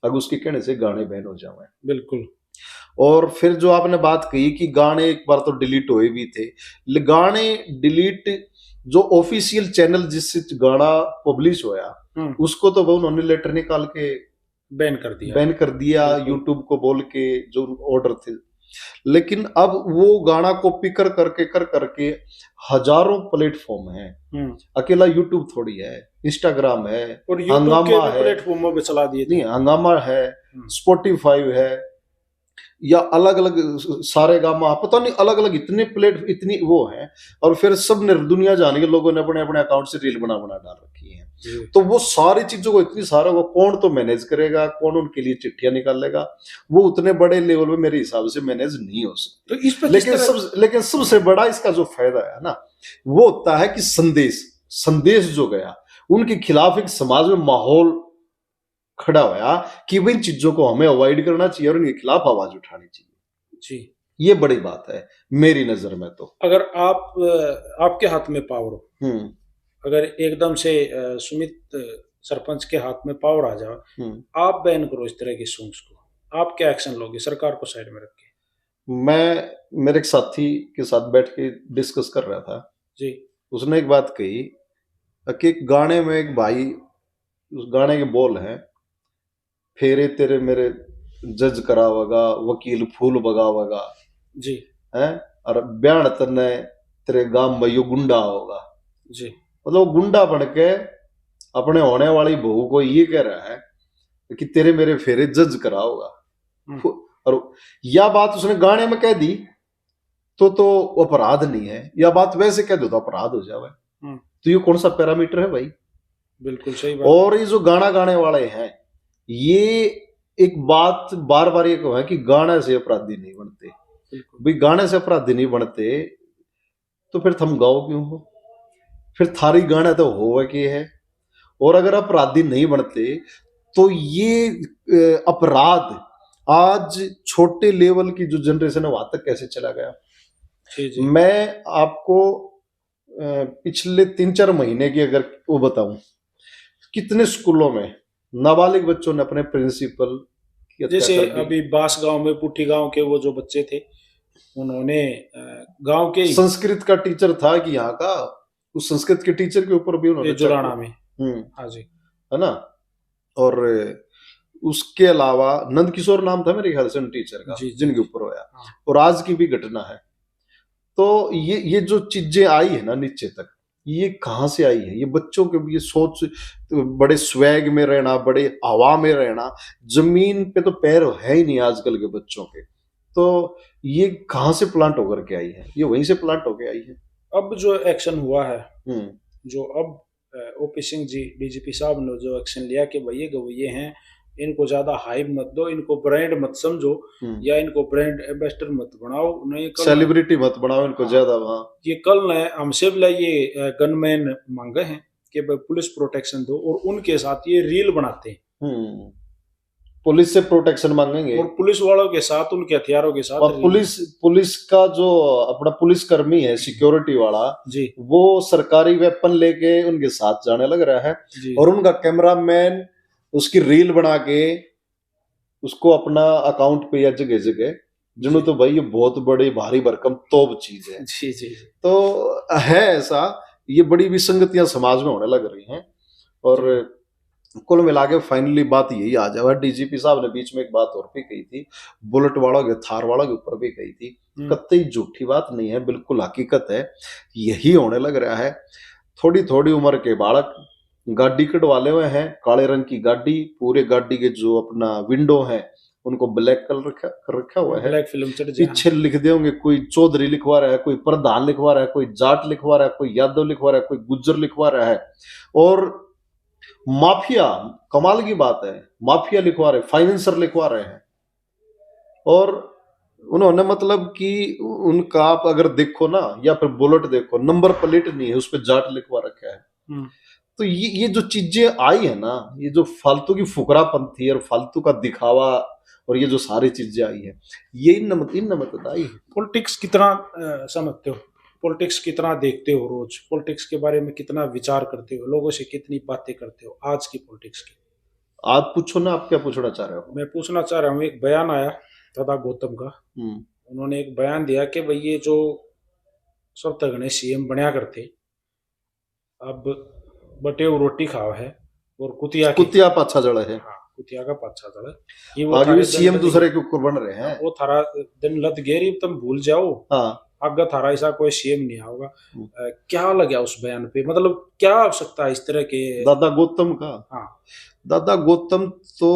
अगर उसके कहने से गाने बैन हो जाए। बिल्कुल। और फिर जो आपने बात कही कि गाने एक बार तो डिलीट हुए भी थे, गाने डिलीट जो ऑफिशियल चैनल जिससे गाना पब्लिश होया उसको तो उन्होंने लेटर निकाल के बैन कर दिया यूट्यूब को बोल के जो ऑर्डर थे। लेकिन अब वो गाना कॉपी कर करके हजारों प्लेटफॉर्म हैं, अकेला यूट्यूब थोड़ी है, इंस्टाग्राम है और हंगामा है, प्लेटफॉर्मों पे चला दिए नहीं हंगामा है, स्पॉटिफाई है, या अलग अलग सारे गामा, पता नहीं अलग अलग इतने प्लेट इतनी वो है। और फिर सब ने दुनिया जाने के लोगों ने अपने अपने अकाउंट से रील बना डाल रखी है। तो वो सारी चीजों को इतनी सारा वो कौन तो मैनेज करेगा, कौन उनके लिए चिट्ठियां निकालेगा, वो उतने बड़े लेवल पे मेरे हिसाब से मैनेज नहीं हो सकते। तो इस पर लेकिन सबसे बड़ा इसका जो फायदा है ना वो होता है कि संदेश जो गया उनके खिलाफ एक समाज में माहौल खड़ा होया कि इन चीजों को हमें अवॉइड करना चाहिए और इनके खिलाफ आवाज उठानी चाहिए जी। ये बड़ी बात है मेरी नजर में। तो अगर आपके हाथ में पावर हो, अगर एकदम से सुमित सरपंच के हाथ में पावर आ जाए, आप बैन करो इस तरह के सॉन्ग्स को, आप क्या एक्शन लोगे सरकार को साइड में रख के? मैं मेरे एक साथी के साथ बैठ के डिस्कस कर रहा था जी, उसने एक बात कही कि गाने में एक भाई, उस गाने के बोल हैं, फेरे तेरे मेरे जज करावगा, वकील फूल बगावगा जी, हैं और ब्याण तने तेरे गांव में यो गुंडा होगा जी। मतलब गुंडा बन के अपने होने वाली बहू को ये कह रहा है कि तेरे मेरे फेरे जज कराओगा। और यह बात उसने गाने में कह दी तो अपराध नहीं है, यह बात वैसे कह दो तो अपराध हो जाए। तो ये कौन सा पैरामीटर है भाई? बिल्कुल सही बात। और ये जो गाना गाने वाले हैं ये एक बात बार बार ये कहो है कि गाने से अपराधी नहीं बनते। भाई गाने से अपराधी नहीं बनते तो फिर थम गाओ क्यों हो? फिर थारी गाना तो हो कि है। और अगर अपराधी नहीं बनते तो ये अपराध आज छोटे लेवल की जो जनरेशन है वहां तक कैसे चला गया? जी। मैं आपको पिछले 3-4 महीने की अगर वो बताऊं, कितने स्कूलों में नाबालिग बच्चों ने अपने प्रिंसिपल की हत्या जैसे कर दी। अभी बास गांव में पुठी गांव के वो जो बच्चे थे उन्होंने गांव के संस्कृत का टीचर था कि यहाँ का, उस संस्कृत के टीचर के ऊपर भी उन्होंने जुराना में हाँ जी है ना। और उसके अलावा नंद किशोर नाम था मेरे ख्याल से टीचर का जिनके ऊपर होया। और आज की भी घटना है। तो ये जो चीजें आई है ना नीचे तक, ये कहाँ से आई है? ये बच्चों के ये सोच, तो बड़े स्वैग में रहना, बड़े हवा में रहना, जमीन पे तो पैर है ही नहीं आजकल के बच्चों के। तो ये कहाँ से प्लांट होकर के आई है? ये वहीं से प्लांट होकर आई है। अब जो एक्शन हुआ है, हम्म जो अब ओपी सिंह जी डीजीपी साहब ने जो एक्शन लिया कि भैया गवैये हैं, इनको ज्यादा हाइप मत दो, इनको ब्रांड मत समझो, या इनको ब्रांड एम्बेसडर मत बनाओ, उन्हें सेलिब्रिटी मत बनाओ इनको ज्यादा। वहाँ ये कल ने हमसे भी ये गनमैन मांगे हैं कि भाई पुलिस प्रोटेक्शन दो, और उनके साथ ये रील बनाते हैं। पुलिस से प्रोटेक्शन मांगेंगे, और पुलिस वालों के साथ, उनके हथियारों के साथ। और पुलिस का जो अपना पुलिस कर्मी है, सिक्योरिटी वाला जी, वो सरकारी वेपन लेके उनके साथ जाने लग रहा है जी, और उनका कैमरामैन उसकी रील बना के उसको अपना अकाउंट पे या जगह जगह, जिन्हों तो भाई ये बहुत बड़ी भारी भरकम तोप चीज है। जी, जी, तो है ऐसा, ये बड़ी विसंगतियां समाज में होने लग रही हैं। और कुल मिला के फाइनली बात यही आ जाए। डीजीपी साहब ने बीच में एक बात और भी कही थी, बुलेट वालों के, थार वालों के ऊपर भी कही थी, कतई झूठी बात नहीं है, बिल्कुल हकीकत है, यही होने लग रहा है। थोड़ी थोड़ी उम्र के बालक गाड़ी कटवाले हुए हैं, काले रंग की गाड़ी, पूरे गाड़ी के जो अपना विंडो है उनको ब्लैक कलर रखा हुआ है, ब्लैक फिल्म चढ़ पीछे लिख देंगे, कोई चौधरी लिखवा रहा है, कोई प्रधान लिखवा रहा है, कोई जाट लिखवा रहा है, कोई यादव लिखवा रहा है, कोई गुज्जर लिखवा रहा है, और माफिया, कमाल की बात है, माफिया लिखवा रहे, फाइनेंसर लिखवा रहे हैं। और उन्होंने मतलब कि उनका आप अगर देखो ना, या फिर बुलेट देखो, नंबर प्लेट नहीं है, उस पर जाट लिखवा रखा है। तो ये जो चीजें आई है ना, ये जो फालतू की फुकरापंथी और फालतू का दिखावा और ये जो सारी चीजें आई है, ये इन नमत आई है। पॉलिटिक्स कितना समझते हो, पॉलिटिक्स कितना देखते हो, रोज पॉलिटिक्स के बारे में कितना विचार करते हो, लोगों से कितनी बातें करते हो आज की पॉलिटिक्स की? आप पूछो ना, आप क्या पूछना चाह रहे हो? मैं पूछना चाह रहा हूँ, एक बयान आया दादा गौतम का, उन्होंने एक बयान दिया कि भाई ये जो सब तक ने सीएम बनया करते, अब बटे वो रोटी खाओ है और कुतिया पाछा जड़ा है। हाँ, कुतिया का पाछा जड़ा है, ये वो आगे भी सीएम दूसरे के ऊपर बन रहे हैं, वो थारा दिन लत गेरी तुम भूल जाओ, हाँ, आगे थारा ऐसा कोई सीएम नहीं आओगा। क्या लगा उस बयान पे, मतलब क्या आवश्यकता है इस तरह के? दादा गौतम का? हाँ, दादा गौतम तो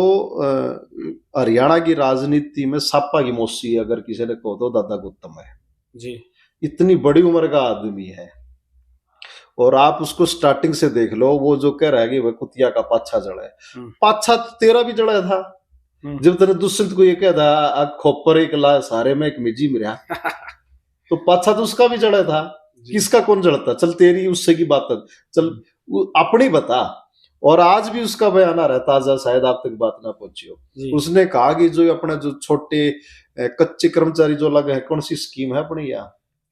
हरियाणा की राजनीति में सापा की मौसी, अगर किसी ने कहो तो दादा गौतम है जी। इतनी बड़ी उम्र का आदमी है, और आप उसको स्टार्टिंग से देख लो, वो जो कह रहा है कि वह कुतिया का पाछा जड़ा है, पाछा तो तेरा भी जड़ा था। जब तेरे दुष्यंत को ये कह था खोपर एक ला सारे में एक मिजी मिरा तो पाछा तो उसका भी जड़ा था, किसका कौन जड़ता? चल तेरी उससे की बात, चल अपनी बता। और आज भी उसका बयान आ रहा है ताजा, शायद आप तक बात ना पहुंची हो। उसने कहा कि जो अपना जो छोटे कच्चे कर्मचारी जो लगे हैं, कौन सी स्कीम है अपनी, या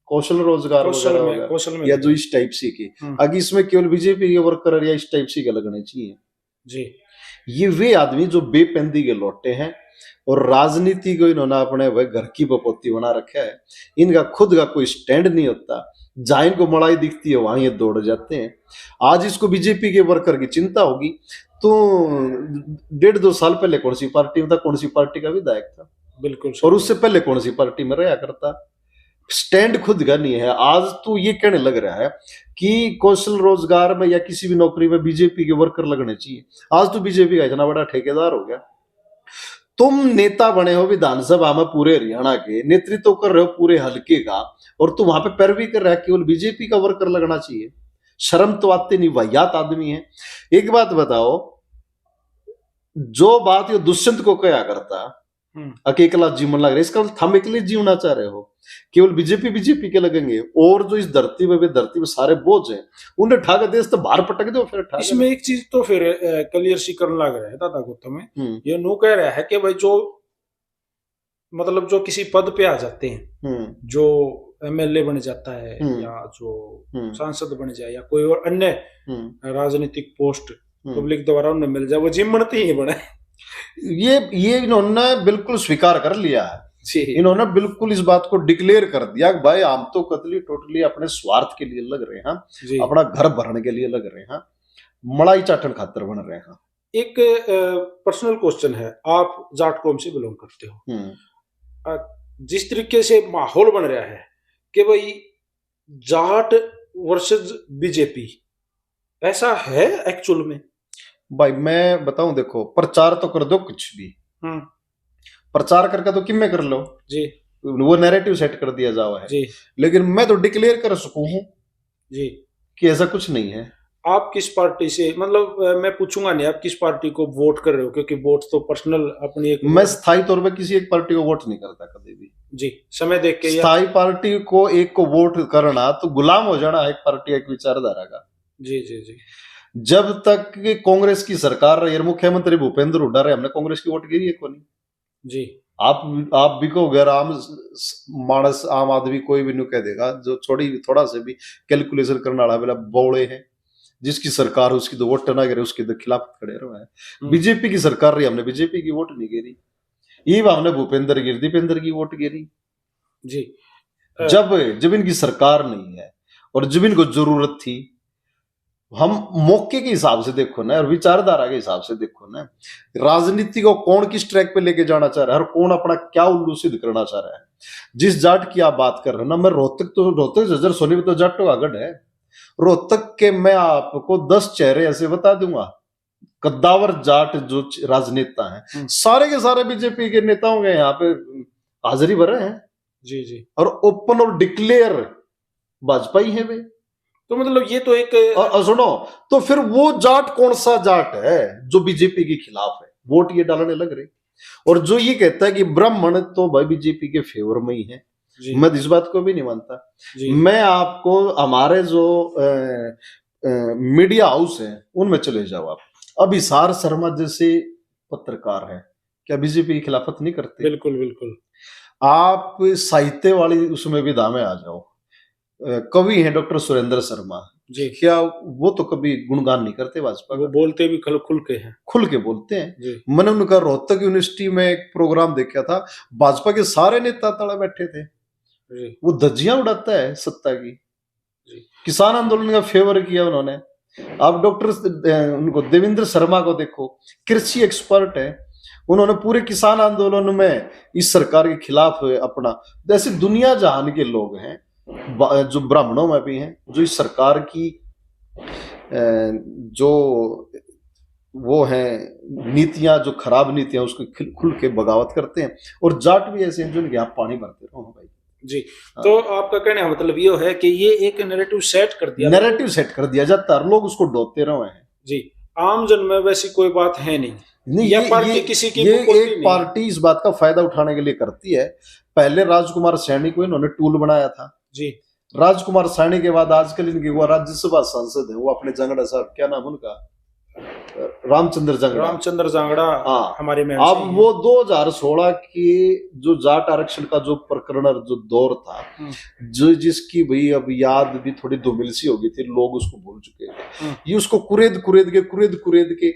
कौशल रोजगार वगैरह, या जो इस टाइप सी की, आगे इसमें केवल बीजेपी के वर्कर या इस टाइप सी के लगने चाहिए जी। ये वे आदमी जो बेपंदी के लौटे हैं और राजनीति को इन्होंने अपने वह घर की बपोती बना रखा है, इनका खुद का कोई स्टैंड नहीं होता, जहां इनको मलाई दिखती है वहां ये दौड़ जाते हैं। आज इसको बीजेपी के वर्कर की चिंता होगी, तो 1.5-2 साल पहले कौन सी पार्टी में था, कौन सी पार्टी का विधायक था, बिल्कुल, और उससे पहले कौन सी पार्टी में रहा करता, स्टैंड खुद का नहीं है। आज तो ये कहने लग रहा है कि कौशल रोजगार में या किसी भी नौकरी में बीजेपी के वर्कर लगने चाहिए। आज तो बीजेपी का इतना बड़ा ठेकेदार हो गया। तुम नेता बने हो विधानसभा में, पूरे हरियाणा के नेतृत्व कर रहे हो पूरे हल्के का, और तुम वहां पे पैरवी कर रहा है केवल बीजेपी का वर्कर लगना चाहिए। शर्म तो आती नहीं, वाहियात आदमी है। एक बात बताओ, जो बात ये दुष्यंत को कहा करता अकेला जीवन लग रहा है, इसका हम अकेले जीवना चाह रहे हो, केवल बीजेपी के लगेंगे, और जो इस धरती में सारे बोझ हैं उन्हें ठाकर देश तो बाहर पटक दो। फिर इसमें एक चीज तो फिर क्लियर सी करने लग रहा है दादा गौतम में, ये नो कह रहा है कि भाई जो मतलब जो किसी पद पे आ जाते हैं, जो एमएलए बन जाता है या जो सांसद बन जाए या कोई और अन्य राजनीतिक पोस्ट पब्लिक द्वारा उन्हें मिल जाए, वो जिम बनते ही बने। ये इन्होंने बिल्कुल स्वीकार कर लिया है, इन्होंने बिल्कुल इस बात को डिक्लेयर कर दिया कि भाई हम तो कतली टोटली अपने स्वार्थ के लिए लग रहे हैं, अपना घर भरने के लिए लग रहे हैं, मलाई चाटन खातर बन रहे हैं। एक पर्सनल क्वेश्चन है, आप जाट कौम से बिलोंग करते हो, जिस तरीके से माहौल बन रहा है कि भाई जाट वर्सेस बीजेपी, ऐसा है एक्चुअल में? भाई मैं बताऊं, देखो प्रचार तो कर दो कुछ भी, हम्म। प्रचार करके तो किम में कर लो, जी वो नैरेटिव सेट कर दिया जाओ है, जी लेकिन मैं तो डिक्लेयर कर सकूं हूं जी। कि ऐसा कुछ नहीं है। आप किस पार्टी से, मतलब मैं पूछूंगा नहीं आप किस पार्टी को वोट कर रहे हो, क्योंकि वोट तो पर्सनल अपनी एक मैं स्थायी तौर पे किसी एक पार्टी को वोट नहीं करता कभी भी। जी, समय देख के या स्थायी पार्टी को एक को वोट करना तो गुलाम हो जाना एक पार्टी एक विचारधारा का। जी जी जी जब तक कि कांग्रेस की सरकार रही और मुख्यमंत्री भूपेंद्र हुड्डा रहे, हमने कांग्रेस की वोट गिरी है को नहीं। जी। आप भी कहोगे, आम मानस आम आदमी कोई भी नहीं कह देगा जो थोड़ा से भी कैलकुलेशन करने वाला वाला बौड़े हैं, जिसकी सरकार उसकी तो वोट ना गिरे उसके तो खिलाफ खड़े रहे हैं। बीजेपी की सरकार रही, हमने बीजेपी की वोट नहीं गिरी, ये हमने भूपेंद्र गिर दीपेंद्र की वोट गिरी। जी। जब जब इनकी सरकार नहीं है और जब इनको जरूरत थी, हम मौके के हिसाब से देखो ना और विचारधारा के हिसाब से देखो ना, राजनीति को कौन किस ट्रैक पे लेके जाना चाह रहा है और कौन अपना क्या उल्लू सिद्ध करना चाह रहा है। जिस जाट की आप बात कर रहे हो ना, मैं रोहतक जर्जर सोनी में तो जाटों का गढ़ है। रोहतक के मैं आपको 10 चेहरे ऐसे बता दूंगा, कद्दावर जाट जो राजनेता हैं, सारे के सारे बीजेपी के नेताओं के यहाँ पे हाजिरी भर रहे हैं। जी जी। और ओपन और डिक्लेयर भाजपा ही है वे। तो मतलब ये तो एक और सुनो, तो फिर वो जाट कौन सा जाट है जो बीजेपी के खिलाफ है, वोट ये डालने लग रहे। और जो ये कहता है कि ब्राह्मण तो भाई बीजेपी के फेवर में ही है, मैं इस बात को भी नहीं मानता। मैं आपको हमारे जो मीडिया हाउस है उनमें चले जाओ आप, अब हिसार शर्मा जैसे पत्रकार है, क्या बीजेपी की खिलाफत नहीं करते? बिल्कुल बिल्कुल। आप साहित्य वाली उसमें विधा में आ जाओ, कवि हैं डॉक्टर सुरेंद्र शर्मा जी, क्या वो तो कभी गुणगान नहीं करते भाजपा? वो बोलते भी खुल के हैं, खुल के बोलते हैं। जी। मैंने उनका रोहतक यूनिवर्सिटी में एक प्रोग्राम देखा था, भाजपा के सारे नेता तड़ा बैठे थे, जी वो धज्जियां उड़ाता है सत्ता की। जी। किसान आंदोलन का फेवर किया उन्होंने। आप डॉक्टर उनको देवेंद्र शर्मा को देखो, कृषि एक्सपर्ट है, उन्होंने पूरे किसान आंदोलन में इस सरकार के खिलाफ अपना, जैसे दुनिया जहान के लोग हैं जो ब्राह्मणों में भी हैं, जो इस सरकार की जो वो है नीतियां, जो खराब नीतियां उसको खुल के बगावत करते हैं। और जाट भी ऐसे हैं जो इनके यहाँ पानी भरते रहो भाई जी। तो आपका कहने का मतलब ये है कि ये एक नैरेटिव सेट कर दिया जाता है, लोग उसको डोबते रहे हैं। जी। आम जन में वैसी कोई बात है नहीं, नहीं, पार्टी किसी की ये एक पार्टी इस बात का फायदा उठाने के लिए करती है। पहले राजकुमार सैनी को इन्होंने टूल बनाया था जी। राजकुमार सैनी के बाद आजकल इनकी वो राज्यसभा सांसद है, वो अपने जंगड़ा साहब, क्या नाम उनका, रामचंद्र जांगड़ा। हाँ, हमारे में अब वो 2016 के जो जाट आरक्षण का जो प्रकरण जो दौर था, जो जिसकी भाई अब याद भी थोड़ी धूमिल सी हो गई थी, लोग उसको भूल चुके थे। ये उसको कुरेद के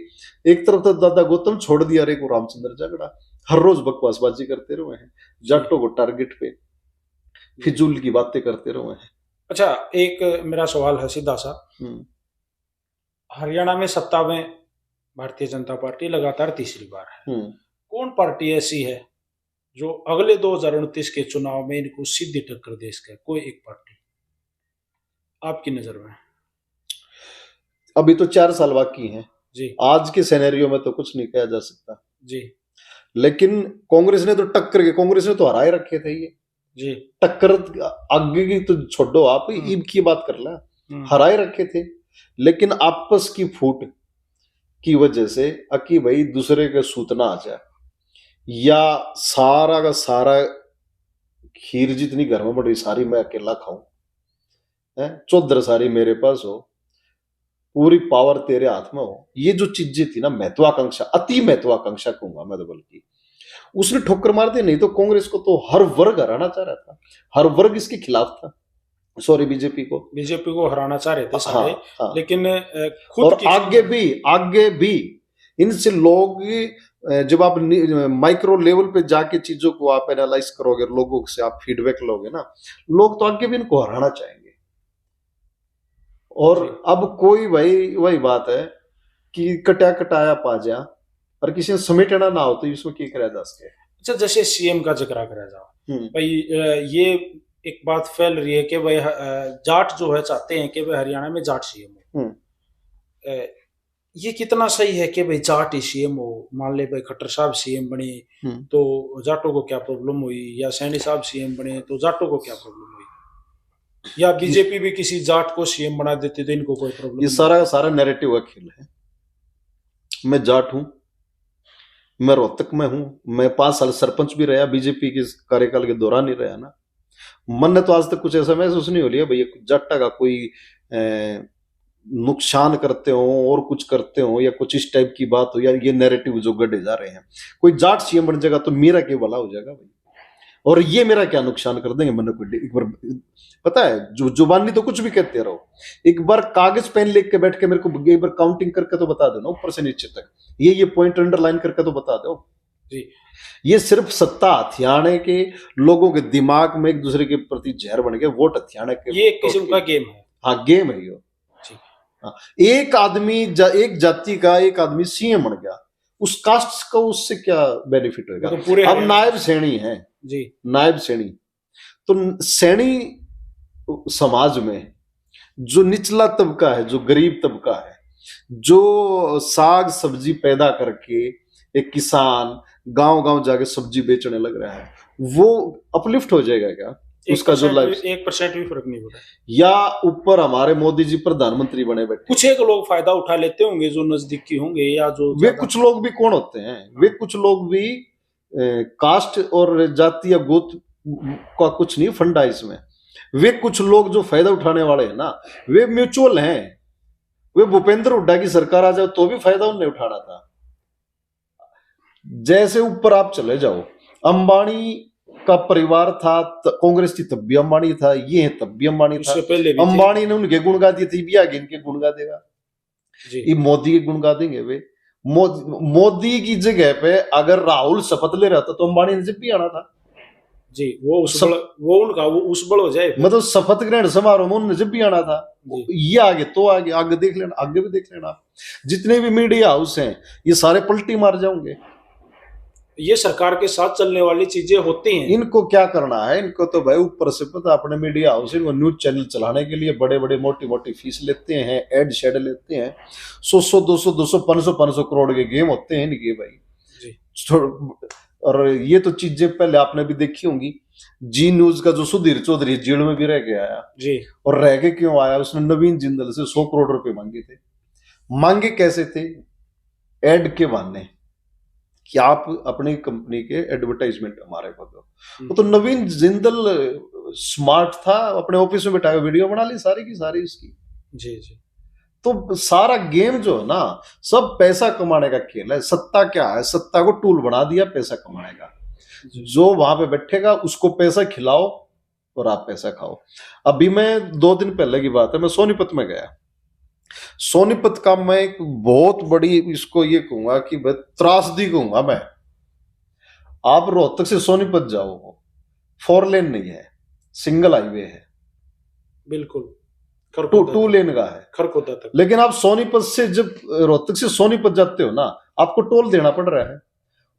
एक तरफ तो दादा गौतम छोड़ दिया, रे को रामचंद्र जांगड़ा हर रोज बकवासबाजी करते रहे हैं, जाटों को टारगेट पे फिजूल की बातें करते रहे हैं। अच्छा, एक मेरा सवाल है सीधा सा, हरियाणा में सत्ता में भारतीय जनता पार्टी लगातार तीसरी बार है, कौन पार्टी ऐसी है जो अगले 2029 के चुनाव में इनको सीधी टक्कर दे सके? कोई एक पार्टी आपकी नजर में? अभी तो 4 साल बाकी हैं जी। आज के सिनेरियो में तो कुछ नहीं कहा जा सकता जी। लेकिन कांग्रेस ने तो कांग्रेस ने तो हराए रखे थे ये जी। टक्कर आगे की तो छोड़ो, आप ईब की बात कर ला, हराए रखे थे। लेकिन आपस की फूट की वजह से अकी भाई दूसरे के सूतना आ जाए, या सारा का सारा खीर जितनी घर में बड़ी सारी मैं अकेला खाऊं, चौधर सारी मेरे पास हो, पूरी पावर तेरे हाथ में हो, ये जो चीजें थी ना, महत्वाकांक्षा, अति महत्वाकांक्षा कहूंगा मैं तो, बल्कि उसने ठोकर मार दी। नहीं तो कांग्रेस को तो हर वर्ग हराना चाह रहा था, हर वर्ग इसके खिलाफ था, सॉरी बीजेपी को हराना चाह रहे थे सारे। हाँ। लेकिन खुद और आगे भी इनसे लोग, जब आप माइक्रो लेवल पे जाके चीजों को आप एनालाइज करोगे, लोगों से आप फीडबैक लोगे ना, लोग तो आगे भी इनको हराना चाहेंगे। और अब कोई भाई वही बात है कि कटाया पा जा, और किसी ने समेटना ना हो तो इसमें क्या करा जा सके। अच्छा, जैसे सीएम का जिक्र करा जाओ भाई, ये एक बात फैल रही है कि भाई जाट जो है चाहते हैं कि भाई हरियाणा में जाट सीएम हो। अ, ये कितना सही है कि भाई जाट ही सीएम हो? मान ले भाई खट्टर साहब सीएम बने तो जाटों को क्या प्रॉब्लम हुई, या सैनी साहब सीएम बने तो जाटों को क्या प्रॉब्लम हुई, या बीजेपी भी किसी जाट को सीएम बना देती तो इनको कोई प्रॉब्लम ये नहीं? सारा का सारा नैरेटिव का खेल है। मैं जाट हूं, मैं रोहतक में हूं, मैं 5 साल सरपंच भी रहा, बीजेपी के कार्यकाल के दौरान ही रहा ना। मन ने तो आज तक कुछ ऐसा महसूस नहीं हो लिया भैया जाटा का कोई नुकसान करते हो और कुछ करते हो या कुछ इस टाइप की बात हो, या ये नैरेटिव जो गढ़े जा रहे हैं कोई जाट सीएम बन जाएगा तो मेरा क्या भला हो जाएगा भाई, और ये मेरा क्या नुकसान कर देंगे। मैंने कोई एक बार पता है जो जुबानी तो कुछ भी कहते रहो, एक बार कागज पेन लेके के बैठ के मेरे को एक बार काउंटिंग करके तो बता देना ऊपर से नीचे तक, ये पॉइंट अंडरलाइन करके तो बता दो जी। ये सिर्फ सत्ता हथियाने के लोगों के दिमाग में एक दूसरे के प्रति जहर बन गए, वोट हथियाने के, ये एक किस्म का गेम है। हाँ गेम है ये। हाँ, एक आदमी एक जाति का एक आदमी सीएम बन गया, उस कास्ट का उससे क्या बेनिफिट होगा? तो पूरे अब नायब सैनी है जी, नायब सैनी, तो सैनी समाज में जो निचला तबका है, जो गरीब तबका है, जो साग सब्जी पैदा करके एक किसान गांव गांव जाके सब्जी बेचने लग रहा है, वो अपलिफ्ट हो जाएगा क्या? उसका जो लाइफ 1% भी फर्क नहीं पड़ा। या ऊपर हमारे मोदी जी प्रधानमंत्री बने बैठे, कुछ एक लोग फायदा उठा लेते होंगे जो नजदीकी होंगे, या जो वे कुछ लोग भी कौन होते हैं? वे कुछ लोग भी कास्ट और जाति या गोत का कुछ नहीं फंडा इसमें। वे कुछ लोग जो फायदा उठाने वाले हैं ना, वे म्यूचुअल हैं। वे भूपेंद्र हुड्डा की सरकार आ जाए तो भी फायदा उन्हें उठाना था। जैसे ऊपर आप चले जाओ, अंबानी का परिवार था, कांग्रेस थी तब भी अंबानी था, ये है तब भी अंबानी था। अंबानी ने उनके गुण गा दिए थे, भी आगे इनके गुण गा देगा जी। ये मोदी के गुण गा देंगे वे? मोदी की जगह पे अगर राहुल शपथ ले रहा था तो अंबानी ने जब भी आना था जी। वो उसबड़ हो जाए, मतलब शपथ ग्रहण समारोह में उन्होंने जब भी आना था। ये आगे तो आगे देख लेना, आगे भी देख लेना, जितने भी मीडिया हाउस हैं ये सारे पलटी मार जाओगे। ये सरकार के साथ चलने वाली चीजें होती हैं। इनको क्या करना है? इनको तो भाई ऊपर से पता, अपने मीडिया हाउस इनको न्यूज चैनल चलाने के लिए बड़े बड़े मोटी मोटी फीस लेते हैं, एड शेड लेते हैं, 100 200 200 500 करोड़ के गेम होते हैं इनके भाई जी। और ये तो चीजें पहले आपने भी देखी होंगी। जी न्यूज का जो सुधीर चौधरी जेल में भी रह के आया जी, और रह के क्यों आया? उसने नवीन जिंदल से 100 करोड़ रुपए मांगे थे। मांगे कैसे थे? एड के बहाने कि आप अपनी कंपनी के एडवर्टाइजमेंट हमारे को दो। तो नवीन जिंदल स्मार्ट था, अपने ऑफिस में बैठा वीडियो बना ली सारी की सारी उसकी जी जी। तो सारा गेम जो है ना, सब पैसा कमाने का खेल है। सत्ता क्या है? सत्ता को टूल बना दिया पैसा कमाने का। जो वहां पे बैठेगा उसको पैसा खिलाओ और आप पैसा खाओ। अभी मैं 2 दिन पहले की बात है, मैं सोनीपत में गया। सोनीपत का मैं एक बहुत बड़ी इसको ये कहूंगा कि त्रासदी कहूंगा मैं। आप रोहतक से सोनीपत जाओ, 4 लेन नहीं है, सिंगल हाईवे है, बिल्कुल 2 लेन का है खरखोदा तक। लेकिन आप सोनीपत से जब रोहतक से सोनीपत जाते हो ना, आपको टोल देना पड़ रहा है,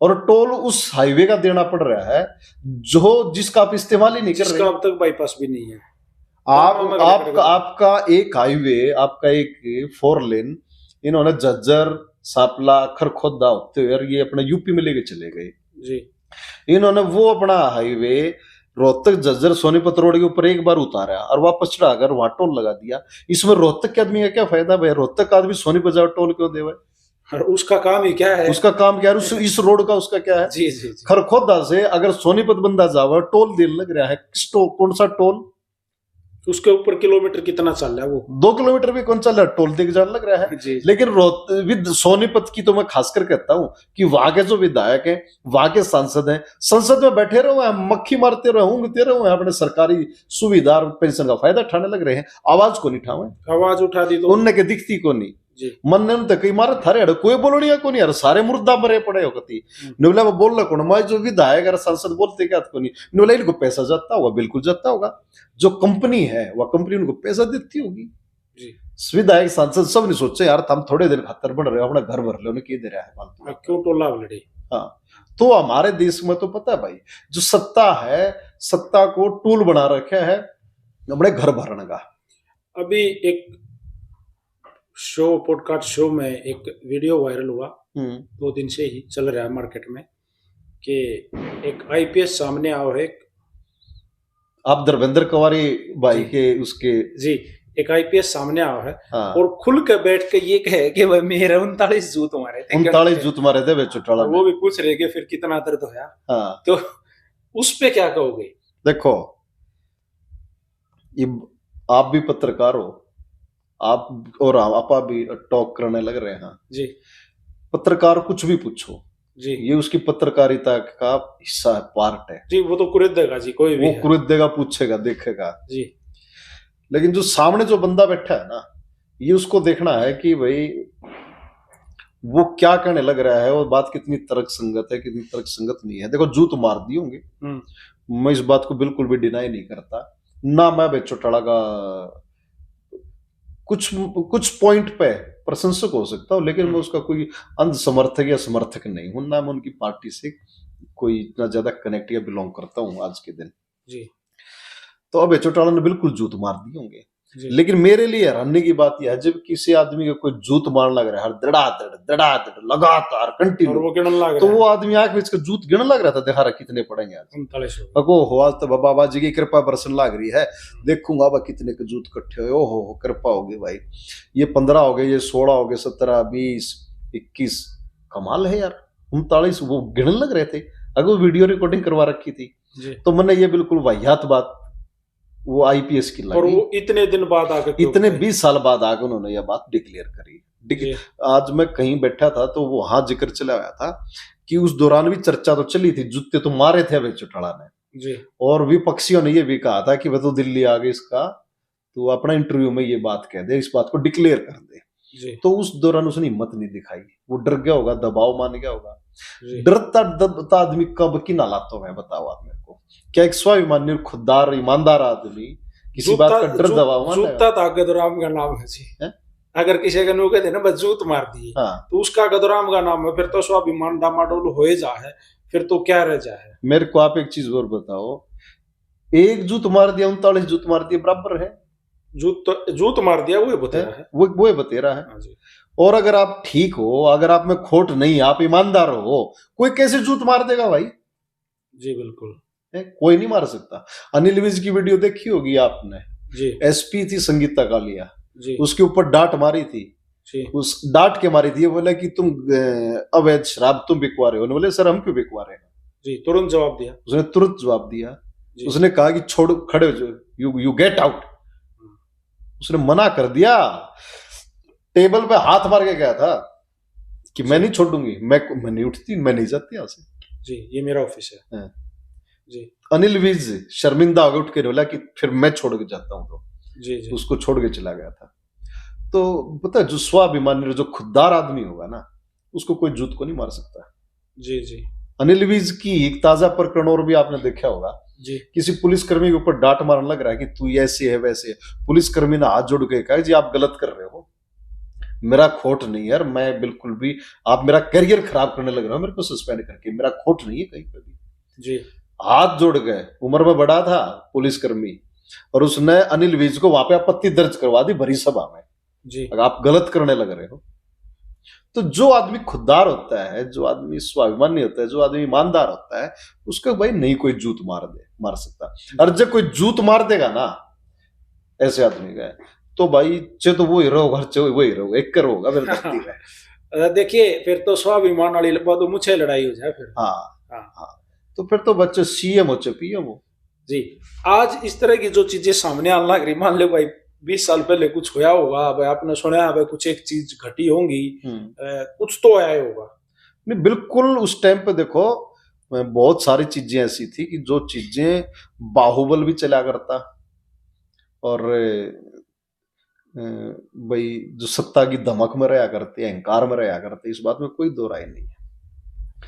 और टोल उस हाईवे का देना पड़ रहा है जिसका आप इस्तेमाल ही नहीं कर रहे। अब तक बाईपास भी नहीं है। आपका एक हाईवे, आपका एक 4 लेन इन्होंने झज्जर सापला खरखोदा होते हुए ये अपना यूपी में लेके चले गए जी। इन्होंने वो अपना हाईवे रोहतक झज्जर सोनीपत रोड के ऊपर एक बार उतारा और वापस चढ़ाकर वहां टोल लगा दिया। इसमें रोहतक के आदमी का क्या फायदा भाई? रोहतक का आदमी सोनीपत जाओ टोल क्यों देवे? और उसका काम ही क्या है? उसका काम क्या है? इस रोड का उसका क्या है? जी जी। खरखोदा से अगर सोनीपत बंदा जावा टोल देने लग रहा है, किस टोल? कौन सा टोल? उसके ऊपर किलोमीटर कितना चल रहा है? वो 2 किलोमीटर भी कौन चल रहा है? टोल देके जाने लग रहा है जी। लेकिन विद सोनीपत की तो मैं खासकर कहता हूं कि वहां के जो विधायक हैं, वहां के सांसद हैं, संसद में बैठे रहो, मक्खी मारते रहो, ऊँगते रहो, अपने सरकारी सुविधा पेंशन का फायदा उठाने लग रहे हैं। आवाज को नहीं उठावे, आवाज उठा दी तो उनने के दिखती को नहीं जी। मन ने तक कई मारे थारे अड़ कोई बोलनिया को नहीं यार, सारे मुर्दा मरे पड़े हो कती निवला वो बोल कौन? मैं जो विधायक अगर सांसद बोलते क्या को नहीं निवला, इनको पैसा जाता होगा, बिल्कुल जाता होगा। जो कंपनी है वह कंपनी उनको पैसा देती होगी जी। विधायक सांसद सब नहीं सोचे यार हम थोड़े दिन खातर बढ़ रहे हो, अपना घर भर ले, उन्हें दे रहा है क्यों टोला लड़े। हाँ, तो हमारे देश में तो पता है भाई, जो सत्ता है सत्ता को टूल बना रखा है अपने घर भरने का। अभी एक शो, पॉडकास्ट शो में एक वीडियो वायरल हुआ, 2 दिन से ही चल रहा है मार्केट में, कि एक आईपीएस सामने आओ है। आप धर्मेंद्र कुमारी भाई के उसके जी, एक आईपीएस सामने आओ है। हाँ। और खुल के बैठ के ये कहे कि भाई मेरे 39 जूत मारे थे, 39 जूत मारे थे चौटाला वो भी पूछ रहे कि फिर कितना दर्द होया। हाँ। तो उस पे क्या कहोगे? देखो, ये आप भी पत्रकार हो, आप और आपा भी टॉक करने लग रहे हैं जी। पत्रकार कुछ भी पूछो जी, ये उसकी पत्रकारिता का हिस्सा है, पार्ट है जी। वो तो कुरेदेगा जी, कोई भी वो कुरेदेगा, पूछेगा, देखेगा जी। लेकिन जो सामने जो बंदा बैठा है ना, ये उसको देखना है कि भाई वो क्या कहने लग रहा है और बात कितनी तर्क संगत है, कितनी तर्क संगत नहीं है। देखो, जूत मार दिए होंगे, मैं इस बात को बिल्कुल भी डिनाई नहीं करता ना। मैं भाई चौटाला का कुछ पॉइंट पे प्रशंसक हो सकता हूँ, लेकिन मैं उसका कोई अंध समर्थक या समर्थक नहीं हूं, ना मैं उनकी पार्टी से कोई इतना ज्यादा कनेक्ट या बिलोंग करता हूँ आज के दिन जी। तो अब चौटाला ने बिल्कुल जूत मार दिए होंगे। लेकिन मेरे लिए हैरानी की बात यह है, जब किसी आदमी का कोई जूत मारने लग रहा है, हर दड़ा लगातार कंटिन्यू, तो वो आदमी आंख में इसका जूत गिनने लग रहा था, देखा रहा कितने पड़ेंगे आज। अगो हो, आज तो बाबा जी की कृपा बरसन लग रही है, देखूंगा अब कितने के जूत इकट्ठे हुए। ओहो, कृपा होगी भाई, ये 15 हो गए, ये 16 हो गए, 17, 20, 21, कमाल है यार। 39 वो गिनने लग रहे थे, अगर वीडियो रिकॉर्डिंग करवा रखी थी। तो मैंने ये बिल्कुल वाहियात बात वो आईपीएस की लगी, और वो इतने दिन बाद आके, इतने 20 साल बाद आगे उन्होंने यह बात डिक्लेयर करी। आज मैं कहीं बैठा था तो वहां जिक्र चला आया था कि उस दौरान भी चर्चा तो चली थी, जूते तो मारे थे अभय चौटाला ने जी। और विपक्षियों ने यह भी कहा था कि वह तो दिल्ली आ गए इसका, तो अपना इंटरव्यू में ये बात कह दे, इस बात को डिक्लेयर कर दे। तो उस दौरान उसने हिम्मत नहीं दिखाई, वो डर गया होगा, दबाव मान गया होगा। डरता दबता आदमी कब किन हालातों में, बताओ आप मेरे को। क्या एक स्वाभिमानी खुददार ईमानदार आदमी किसी बात का डर दबाव मान लेगा? जूता था गदराम का नाम है जी। अगर किसी का नो कहते ना बस जूत मार दी, तो उसका गदराम का नाम है, फिर तो स्वाभिमान डामाडोल हो जा है, फिर तो क्या रह जा है। मेरे को आप एक चीज और बताओ, एक जूत मार दिया 39 जूत मार दिया बराबर है? जूत मार दिया वो बतेरा है, वो बतेरा है। और अगर आप ठीक हो, अगर आप में खोट नहीं, आप ईमानदार हो, कोई कैसे जूत मार देगा भाई? जी बिल्कुल, कोई नहीं मार सकता। अनिल विज की वीडियो देखी होगी आपने जी। एसपी थी संगीता कालिया जी, उसके ऊपर डांट मारी थी जी। उस डांट के मारी थी, ये बोला कि तुम अवैध शराब तुम बिकवा रहे हो। बोले सर हम क्यों बिकवा रहे हैं जी, तुरंत जवाब दिया उसने, तुरंत जवाब दिया। उसने कहा कि छोड़, खड़े हो, यू गेट आउट। उसने मना कर दिया, टेबल पे हाथ मार के गया था कि मैं नहीं छोड़ूंगी, मैं नहीं उठती, मैं नहीं जाती यहाँ से जी, ये मेरा ऑफिस है जी। अनिल विज शर्मिंदा हो गया, उठ के बोला कि फिर मैं छोड़ के जाता हूँ, तो जी, जी। उसको छोड़ के चला गया था। तो पता है, जो स्वाभिमानी, जो खुददार आदमी होगा ना, उसको कोई जूत को नहीं मार सकता। जी, जी। अनिल विज की एक ताजा प्रकरण और भी आपने देखा होगा जी। किसी पुलिसकर्मी के ऊपर डांट मारने लग रहा है कि तू ऐसे है वैसे है। पुलिसकर्मी ने हाथ जोड़ के कहा जी आप गलत कर रहे हो, मेरा खोट नहीं है यार, मैं बिल्कुल भी, आप मेरा करियर खराब करने लग रहे हो मेरे को सस्पेंड करके, मेरा खोट नहीं है कहीं पे भी जी। हाथ जोड़ गए, उम्र में बड़ा था पुलिसकर्मी, और उसने अनिल विज को वहां पे आपत्ति दर्ज करवा दी भरी सभा में जी, अगर आप गलत करने लग रहे हो। तो जो आदमी खुददार होता है, जो आदमी स्वाभिमानी होता है, जो आदमी ईमानदार होता है, उसका भाई नहीं कोई जूत मार सकता। और जब कोई जूत मार देगा ना ऐसे आदमी का, तो भाई चे तो वो हीरो घर चे वो हीरो एक कर होगा फिर धरती में। देखिए फिर तो स्वाभिमान वाली तो मुझे लड़ाई हो जाए फिर। हाँ, तो फिर तो बच्चे सीएम हो चे पीएम हो जी। आज इस तरह की जो चीजें सामने आने लग रही, मान लो भाई 20 साल पहले कुछ होया होगा, भाई आपने सुना भाई कुछ एक चीज घटी होंगी, कुछ तो आया होगा। नहीं बिल्कुल, उस टाइम पे देखो बहुत सारी चीजें ऐसी थी कि जो चीजें बाहुबल भी चला करता, और भाई जो सत्ता की धमक में रहा करते, अहंकार में रहा करते, इस बात में कोई दो राय नहीं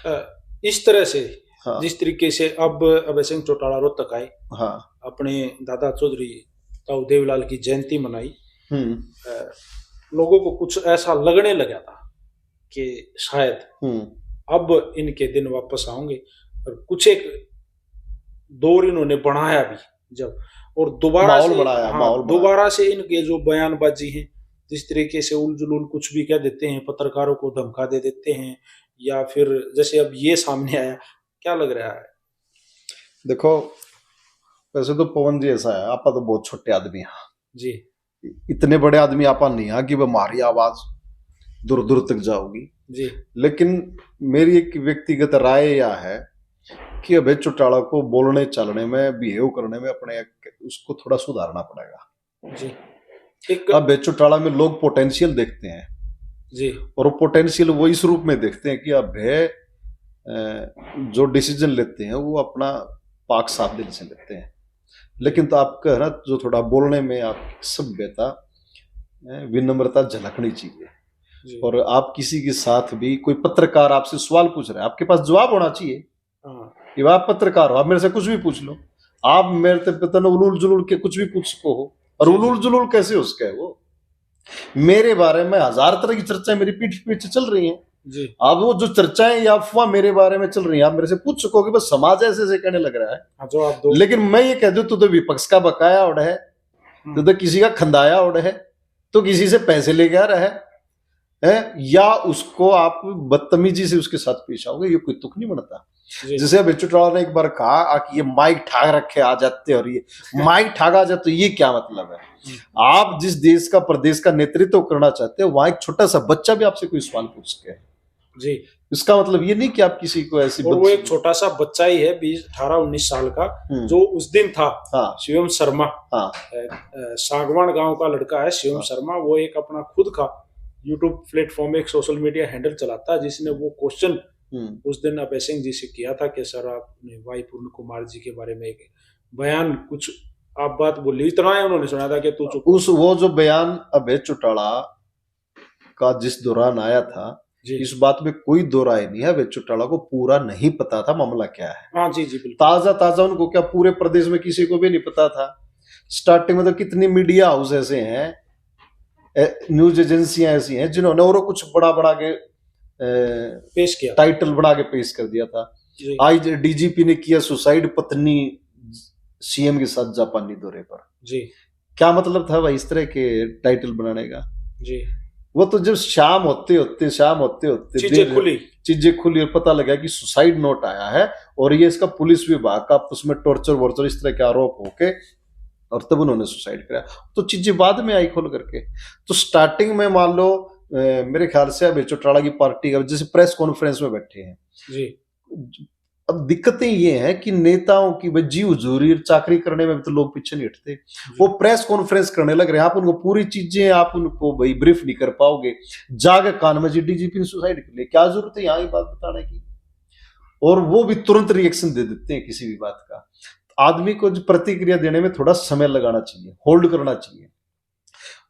है। इस तरह से जिस तरीके से अब अभय सिंह चौटाला रोहतक आए, अपने दादा चौधरी ताऊ देवलाल की जयंती मनाई, लोगों को कुछ ऐसा लगने लगा था कि शायद अब इनके दिन वापस आएंगे, और कुछ एक दौर इन्होंने बढ़ाया भी जब, और दोबारा माहौल से, बढ़ाया, हाँ, माहौल बढ़ाया। दोबारा से इनके जो बयानबाजी है, जिस तरीके से उलझुल कुछ भी कह देते हैं, पत्रकारों को धमका दे देते हैं, या फिर जैसे अब ये सामने आया, क्या लग रहा है? देखो, वैसे तो पवन जी ऐसा है, आपा तो बहुत छोटे आदमी हैं जी इतने बड़े आदमी आपा नहीं है कि हमारी आवाज दूर दूर तक जाओगी। जी लेकिन मेरी एक व्यक्तिगत राय यह है कि अभय चौटाला को बोलने चलने में, बिहेव करने में अपने उसको थोड़ा सुधारना पड़ेगा। जी एक अभय चौटाला में लोग पोटेंशियल देखते हैं, जी और वो पोटेंशियल वो इस रूप में देखते हैं कि अभय जो डिसीजन लेते हैं वो अपना पाक साफ दिल से लेते हैं। लेकिन तो आपका है ना, जो थोड़ा बोलने में आपकी सभ्यता, विनम्रता झलकनी चाहिए। जी और आप किसी के साथ भी, कोई पत्रकार आपसे सवाल पूछ रहा है, आपके पास जवाब होना चाहिए। हाँ कि आप पत्रकार हो, आप मेरे से कुछ भी पूछ लो, आप मेरे से पता ना उलूल जुलूल के कुछ भी पूछ सको हो। और जी, उलूल जुलूल कैसे उसका है? वो मेरे बारे में हजार तरह की चर्चाएं मेरी पीठ पीछे चल रही हैं। जी अब वो जो चर्चाएं या अफवाह मेरे बारे में चल रही हैं, आप मेरे से पूछ सको कि बस समाज ऐसे ऐसे कहने लग रहा है। हाँ, जो आप दो, लेकिन मैं ये कह दूं, तू तो विपक्ष का बकाया उड़ है, तू तो किसी का खंदाया उड़ है, तो किसी से पैसे लेके आ रहा है, या उसको आप बदतमीजी से उसके साथ पेश आओगे, ये कोई तुक नहीं बनता। जी जैसे अभय चौटाला ने एक बार कहा कि ये माइक ठाक रखे आ जाते, और ये माइक ठाक आ जाते, ये क्या मतलब है? आप जिस देश का, प्रदेश का नेतृत्व करना चाहते हो, वहां एक छोटा सा बच्चा भी आपसे कोई सवाल पूछ सके, जी, इसका मतलब ये नहीं कि आप किसी को ऐसी और वो एक छोटा सा बच्चा ही है, 18-19 साल का, जो उस दिन था, हाँ शिवम शर्मा, हाँ सागवान गांव का लड़का है शिवम हाँ। शर्मा। वो एक अपना खुद का यूट्यूब प्लेटफॉर्म, एक सोशल मीडिया हैंडल चलाता है, जिसने वो क्वेश्चन उस दिन अभय सिंह जी से किया था कि सर, आपने वाई पूर्ण कुमार जी के बारे में एक बयान, कुछ आप बात बोली, इतना ही उन्होंने सुना था कि तू चुप। उस वो जो बयान अभय चौटाला का जिस दौरान आया था, जी इस बात में कोई दो राय नहीं है। अभय चौटाला को पूरा नहीं पता था मामला क्या है। हाँ जी जी बिल्कुल। ताजा ताजा उनको क्या, पूरे प्रदेश में किसी को भी नहीं पता था। स्टार्टिंग में तो कितनी मीडिया हाउस ऐसे हैं, न्यूज एजेंसियां ऐसी हैं जिन्होंने और कुछ बड़ा बड़ा के पेश किया, टाइटल बना के पेश कर दिया था। आज डीजीपी ने किया सुसाइड, पत्नी सीएम के साथ जापानी दौरे पर। जी क्या मतलब था भाई इस तरह के टाइटल बनाने का? जी, वो तो जब शाम होते होते चीजें खुली और पता लगा कि सुसाइड नोट आया है, और ये इसका पुलिस विभाग का उसमें टॉर्चर वॉर्चर इस तरह के आरोप होके, और तब उन्होंने सुसाइड कराया, तो चीजें बाद में आई खोल करके। तो स्टार्टिंग में मान लो मेरे ख्याल से अभय चौटाला की पार्टी का जैसे प्रेस कॉन्फ्रेंस में बैठे हैं जी, अब दिक्कतें ये हैं कि नेताओं की जी हुजूरी चाकरी करने में भी तो लोग पीछे नहीं हटते। वो प्रेस कॉन्फ्रेंस करने लग रहे हैं, आप उनको पूरी चीजें, आप उनको भाई ब्रीफ नहीं कर पाओगे। जाके कान में जी डीजीपी ने सुसाइड कर लिया, क्या जरूरत है यहाँ ये बात बताने की? और वो भी तुरंत रिएक्शन दे देते हैं किसी भी बात का। आदमी को प्रतिक्रिया देने में थोड़ा समय लगाना चाहिए, होल्ड करना चाहिए।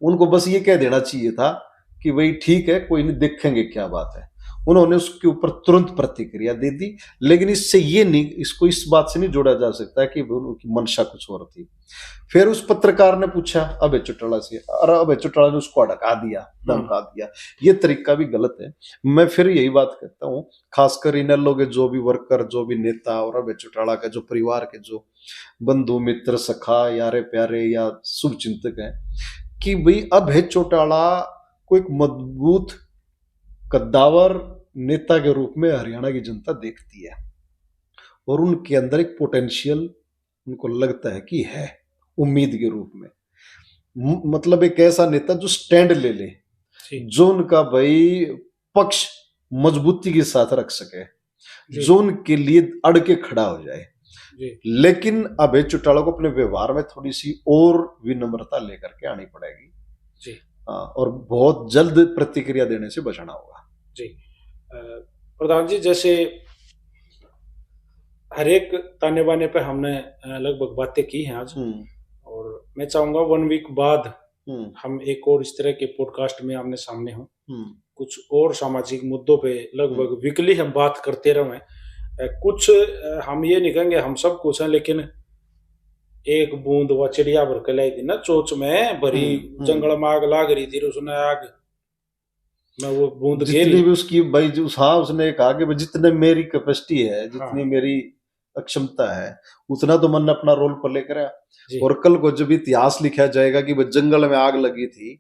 उनको बस ये कह देना चाहिए था कि भाई ठीक है, कोई नहीं, देखेंगे क्या बात है। उन्होंने उसके ऊपर तुरंत प्रतिक्रिया दे दी, लेकिन इससे ये नहीं, इसको इस बात से नहीं जोड़ा जा सकता कि उनकी मंशा कुछ और थी। फिर उस पत्रकार ने पूछा अभय चौटाला से, और अभय चौटाला ने उसको अड़का दिया, धमका दिया। ये तरीका भी गलत है। मैं फिर यही बात कहता हूँ, खासकर इनेलो के जो भी वर्कर, जो भी नेता, और अभय चौटाला के जो परिवार के जो बंधु मित्र, सखा, यारे प्यारे या शुभ चिंतक हैं, कि भाई अभय चौटाला को एक मजबूत कद्दावर नेता के रूप में हरियाणा की जनता देखती है, और उनके अंदर एक पोटेंशियल उनको लगता है कि है, उम्मीद के रूप में। मतलब एक ऐसा नेता जो स्टैंड ले ले, जो उनका भाई पक्ष मजबूती के साथ रख सके, जो उनके लिए अड़ के खड़ा हो जाए। लेकिन अभय चौटाला को अपने व्यवहार में थोड़ी सी और विनम्रता लेकर के आनी पड़ेगी जी। और बहुत जल्द प्रतिक्रिया देने से बचना होगा जी। प्रधान जी, जैसे हर एक ताने बाने पे हमने लगभग बातें की हैं आज, और मैं चाहूंगा 1 वीक बाद हम एक और इस तरह के पॉडकास्ट में आमने सामने हों, कुछ और सामाजिक मुद्दों पे लगभग वीकली हम बात करते रहें। कुछ हम ये नहीं कहेंगे हम सब कुछ हैं, लेकिन एक बूंद व चिड़िया भर के लाई थी ना चोच में भरी, जंगल में आग लाग रही थी, उसने आग मैं वो बूंद जितनी भी उसकी भाई जो, हाँ, उसने कहा कि जितने मेरी कैपेसिटी है, जितनी मेरी अक्षमता है, उतना तो मन ने अपना रोल प्ले करा। जी और कल को जब इतिहास लिखा जाएगा कि वो जंगल में आग लगी थी,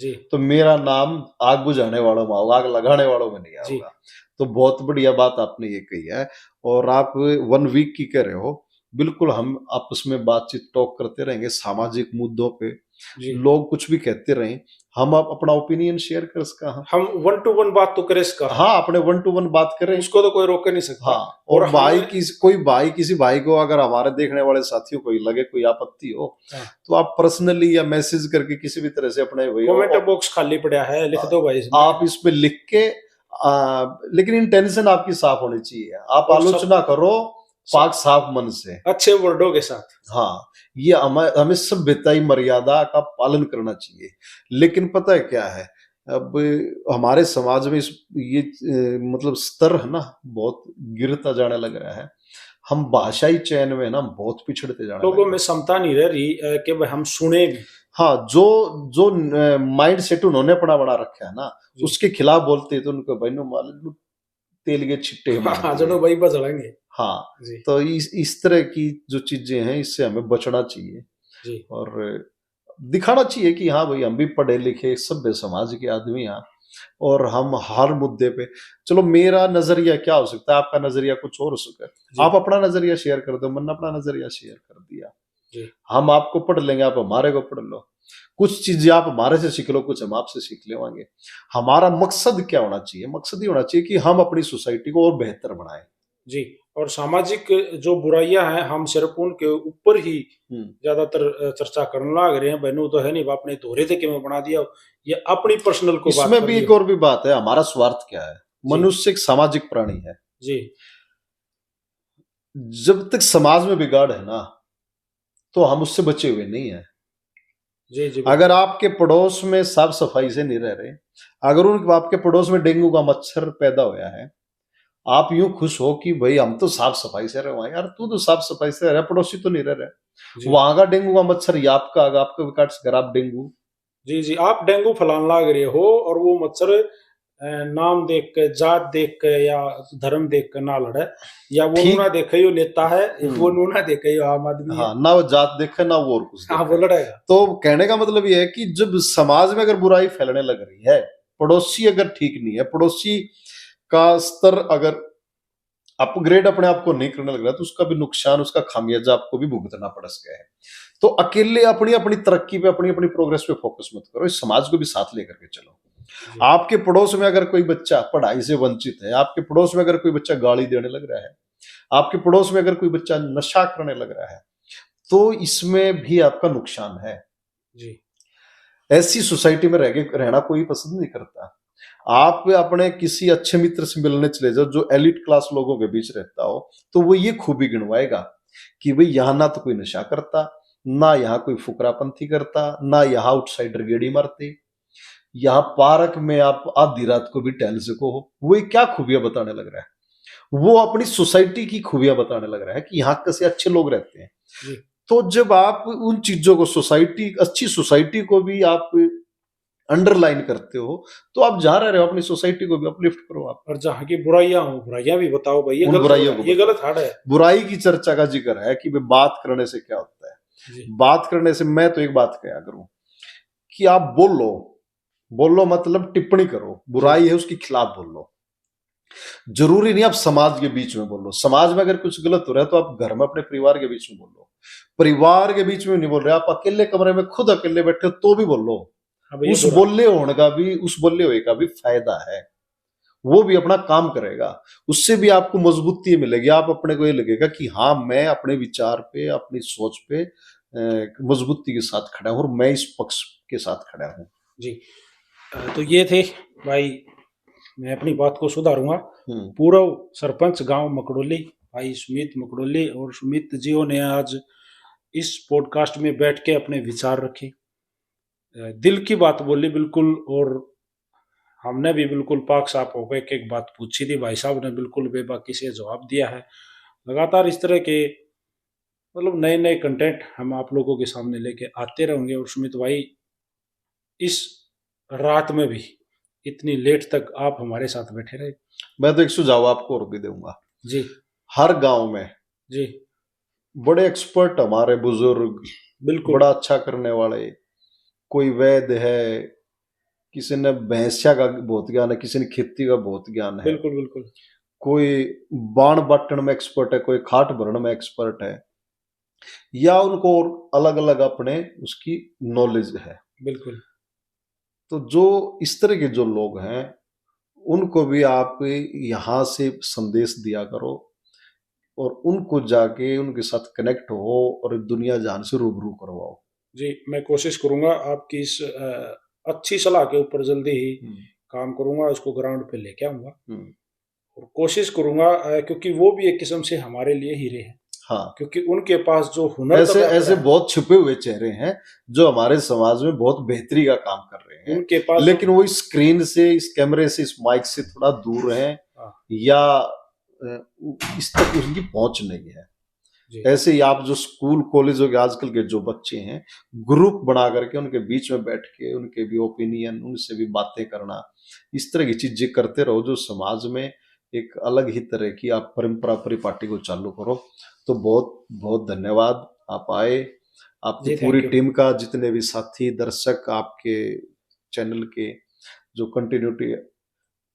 जी तो मेरा नाम आग बुझाने वालों में होगा, आग लगाने वालों में नहीं जी होगा। तो बहुत बढ़िया बात आपने ये कही है। और आप 1 वीक की कह रहे हो, बिल्कुल हम आपस में बातचीत टॉक करते रहेंगे सामाजिक मुद्दों पे। जी। लोग कुछ भी कहते रहें, हम आप अपना ओपिनियन शेयर कर सका। हम 1 to 1 बात तो करें इसका, हाँ, अपने 1 to 1 बात करें। उसको तो कोई रोक नहीं सकता। हाँ, और भाई हमें कोई भाई किसी भाई को अगर हमारे देखने वाले साथियों को ही लगे कोई आपत्ति हो, हाँ, तो आप पर्सनली या मैसेज करके किसी भी तरह से अपने भाई कमेंट बॉक्स खाली पड़ा है, लिख दो भाई इसमें। आप इस पे लिख के लेकिन इंटेंशन आपकी साफ होनी चाहिए। आप और आलोचना करो पाक साफ मन से, अच्छे वर्डों के साथ। हाँ, ये हमें सभ्यता मर्यादा का पालन करना चाहिए। लेकिन पता है क्या है, अब हमारे समाज में ये मतलब स्तर है ना, बहुत गिरता जाने लग रहा है। हम भाषाई चयन में ना बहुत पिछड़ते जाने लोगों लगे। में क्षमता नहीं रह रही कि भाई हम सुने भी। हाँ, जो जो माइंड सेट उन्होंने अपना बना रखा है ना, जी। उसके खिलाफ बोलते हैं तो उनको भाई नो मालूम तेल के छिट्टे हाँ मारते जनो हैं। भाई बजड़ेंगे। हाँ, जी तो इस तरह की जो चीजें हैं, इससे हमें बचना चाहिए। जी और दिखाना चाहिए कि हाँ भाई, हम भी पढ़े लिखे सभ्य समाज के आदमी हैं, और हम हर मुद्दे पे, चलो मेरा नजरिया क्या हो सकता है, आपका नजरिया कुछ और हो सकता है, जी आप अपना नजरिया शेयर कर दो, मैंने अपना नजरिया शेयर कर दिया। जी हम आपको पढ़ लेंगे, आप हमारे को पढ़ लो। कुछ चीजें आप हमारे से सीख लो, कुछ हम आपसे सीख लेवांगे। हमारा मकसद क्या होना चाहिए? मकसद ये होना चाहिए कि हम अपनी सोसाइटी को और बेहतर बनाएं। जी। और सामाजिक जो बुराइयां हैं, हम सिर्फ उनके ऊपर ही ज्यादातर चर्चा करने लग रहे हैं। बहनों तो है नहीं, आपने धोरे थे कि मैं बना दिया, ये अपनी पर्सनल को बात इसमें कर भी ली। एक और भी बात है, हमारा स्वार्थ क्या है। जी मनुष्य एक सामाजिक प्राणी है। जी जब तक समाज में बिगाड़ है ना, तो हम उससे बचे हुए नहीं है। जी जी अगर आपके पड़ोस में साफ सफाई से नहीं रह रहे, अगर उन आपके पड़ोस में डेंगू का मच्छर पैदा होया है, आप यूं खुश हो कि भाई हम तो साफ सफाई से रहे, यार तू तो साफ सफाई से रह रहा, पड़ोसी तो नहीं रह रहा, जी वहां का डेंगू का मच्छर या आपका आपका विकाट अगर आप डेंगू। जी जी। आप डेंगू फैलाने लग रहे हो, और वो मच्छर नाम देख के, जात देख के या धर्म देख के ना लड़े, या वो ठीक। नूना देखे यो नेता है, वो नूना देखे यो आम आदमी है। हाँ, ना वो जात देखे ना वो और कुछ हाँ देखे। वो लड़ेगा। तो कहने का मतलब ये है कि जब समाज में अगर बुराई फैलने लग रही है, पड़ोसी अगर ठीक नहीं है, पड़ोसी का स्तर अगर अपग्रेड अपने आप को नहीं करने लग रहा, तो उसका भी नुकसान, उसका खामियाजा आपको भी भुगतना पड़ सकता है। तो अकेले अपनी अपनी तरक्की पे, अपनी अपनी प्रोग्रेस पे फोकस मत करो, इस समाज को भी साथ लेकर के चलो। आपके पड़ोस में अगर कोई बच्चा पढ़ाई से वंचित है, आपके पड़ोस में अगर कोई बच्चा गाली देने लग रहा है, आपके पड़ोस में अगर कोई बच्चा नशा करने लग रहा है, तो इसमें भी आपका नुकसान है। जी ऐसी सोसाइटी में रहना कोई पसंद नहीं करता। आप अपने किसी अच्छे मित्र से मिलने चले जाओ जो एलिट क्लास लोगों के बीच रहता हो, तो वो ये खूबी गिनवाएगा कि भाई यहाँ ना तो कोई नशा करता, ना यहाँ कोई फुकरापंथी करता, ना यहाँ आउटसाइडर गेड़ी मारते, यहाँ पार्क में आप आधी रात को भी टहल सको हो। वो ये क्या खूबियां बताने लग रहा है, वो अपनी सोसाइटी की खूबियां बताने लग रहा है कि यहाँ कैसे अच्छे लोग रहते हैं। जी। तो जब आप उन चीजों को, सोसाइटी, अच्छी सोसाइटी को भी आप अंडरलाइन करते हो, तो आप जहां रह रहे हो अपनी सोसाइटी को भी अपलिफ्ट करो। आप और जहाँ की बुराइयां हो, बुराइयां भी बताओ भाई, ये उन गलत बुराइयों हो को रहा है, ये बताओ। गलत हाड़ है। बुराई की चर्चा का जिक्र है कि भाई बात करने से क्या होता है। जी बात करने से मैं तो एक बात कहा करूं कि आप बोलो, बोलो मतलब टिप्पणी करो, बुराई है उसके खिलाफ बोलो। जरूरी नहीं आप समाज के बीच में बोलो, समाज में अगर कुछ गलत हो रहा है तो आप घर में अपने परिवार के बीच में बोलो। परिवार के बीच में नहीं बोल रहे, आप अकेले कमरे में खुद अकेले बैठे हो तो भी बोलो। अब ये उस बुरा बोले होने का भी, उस बोले हुए का भी फायदा है, वो भी अपना काम करेगा, उससे भी आपको मजबूती मिलेगी। आप अपने को ये लगेगा कि हाँ, मैं अपने विचार पे, अपनी सोच पे मजबूती के साथ खड़ा हूं, और मैं इस पक्ष के साथ खड़ा हूं। जी। तो ये थे भाई, मैं अपनी बात को सुधारूंगा। हम्म। पूर्व सरपंच गांव मकड़ोली भाई सुमित मकड़ोली, और सुमित जियो ने आज इस पॉडकास्ट में बैठ के अपने विचार रखे, दिल की बात बोली बिल्कुल। और हमने भी बिल्कुल पाक साफ होकर एक एक बात पूछी थी, भाई साहब ने बिल्कुल बेबाकी से जवाब दिया है। लगातार इस तरह के मतलब नए नए कंटेंट हम आप लोगों के सामने लेके आते रहेंगे। और सुमित भाई, इस रात में भी इतनी लेट तक आप हमारे साथ बैठे रहे। मैं तो एक सुझाव आपको और भी दूंगा। जी हर गांव में जी बड़े एक्सपर्ट हमारे बुजुर्ग, बिल्कुल बड़ा अच्छा करने वाले, कोई वैद्य है, किसी ने भैंसिया का बहुत ज्ञान है, किसी ने खेती का बहुत ज्ञान है, बिल्कुल बिल्कुल कोई बाण बाटन में एक्सपर्ट है, कोई खाट भरण में एक्सपर्ट है, या उनको अलग अलग अपने उसकी नॉलेज है। बिल्कुल तो जो इस तरह के जो लोग हैं उनको भी आप यहाँ से संदेश दिया करो और उनको जाके उनके साथ कनेक्ट हो और दुनिया जान से रूबरू करवाओ। जी मैं कोशिश करूंगा आपकी इस अच्छी सलाह के ऊपर जल्दी ही हम्म, काम करूंगा, उसको ग्राउंड पे लेके आऊंगा हम्म, और कोशिश करूंगा क्योंकि वो भी एक किस्म से हमारे लिए हीरे हैं, हाँ, क्योंकि उनके पास जो हुनर ऐसे दबा ऐसे पड़ा है, बहुत छुपे हुए चेहरे हैं जो हमारे समाज में बहुत बेहतरी का काम कर रहे हैं, उनके पास जो लेकिन वो इस स्क्रीन से, इस कैमरे से, इस माइक से थोड़ा दूर हैं, हाँ, या इस तक उनकी पहुंच नहीं है। जी ऐसे ही आप जो स्कूल कॉलेजों के आजकल के जो बच्चे हैं, ग्रुप बना करके उनके बीच में बैठ के उनके भी ओपिनियन, उनसे भी बातें करना, इस तरह की चीजें करते रहो जो समाज में एक अलग ही तरह की आप परंपरा परिपाटी को चालू करो। तो बहुत बहुत धन्यवाद, आप आए, आपकी जी पूरी थैंक यू टीम का, जितने भी साथी दर्शक आपके चैनल के, जो कंटिन्यूटी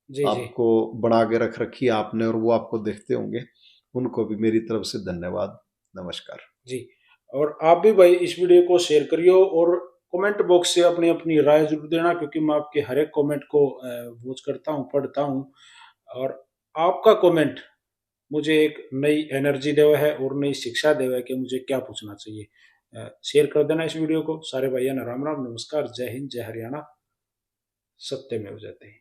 जी जी आपको बना के रख रखी है आपने और वो आपको देखते होंगे, उनको भी मेरी तरफ से धन्यवाद। नमस्कार। जी और आप भी भाई इस वीडियो को शेयर करियो और कमेंट बॉक्स से अपनी अपनी राय जरूर देना, क्योंकि मैं आपके हर एक कमेंट को वॉच करता हूँ, पढ़ता हूँ और आपका कमेंट मुझे एक नई एनर्जी देवा है और नई शिक्षा देवा है कि मुझे क्या पूछना चाहिए। शेयर कर देना इस वीडियो को। सारे भाइयों ने राम राम, नमस्कार, जय हिंद, जय हरियाणा, सत्य में हो जाते हैं।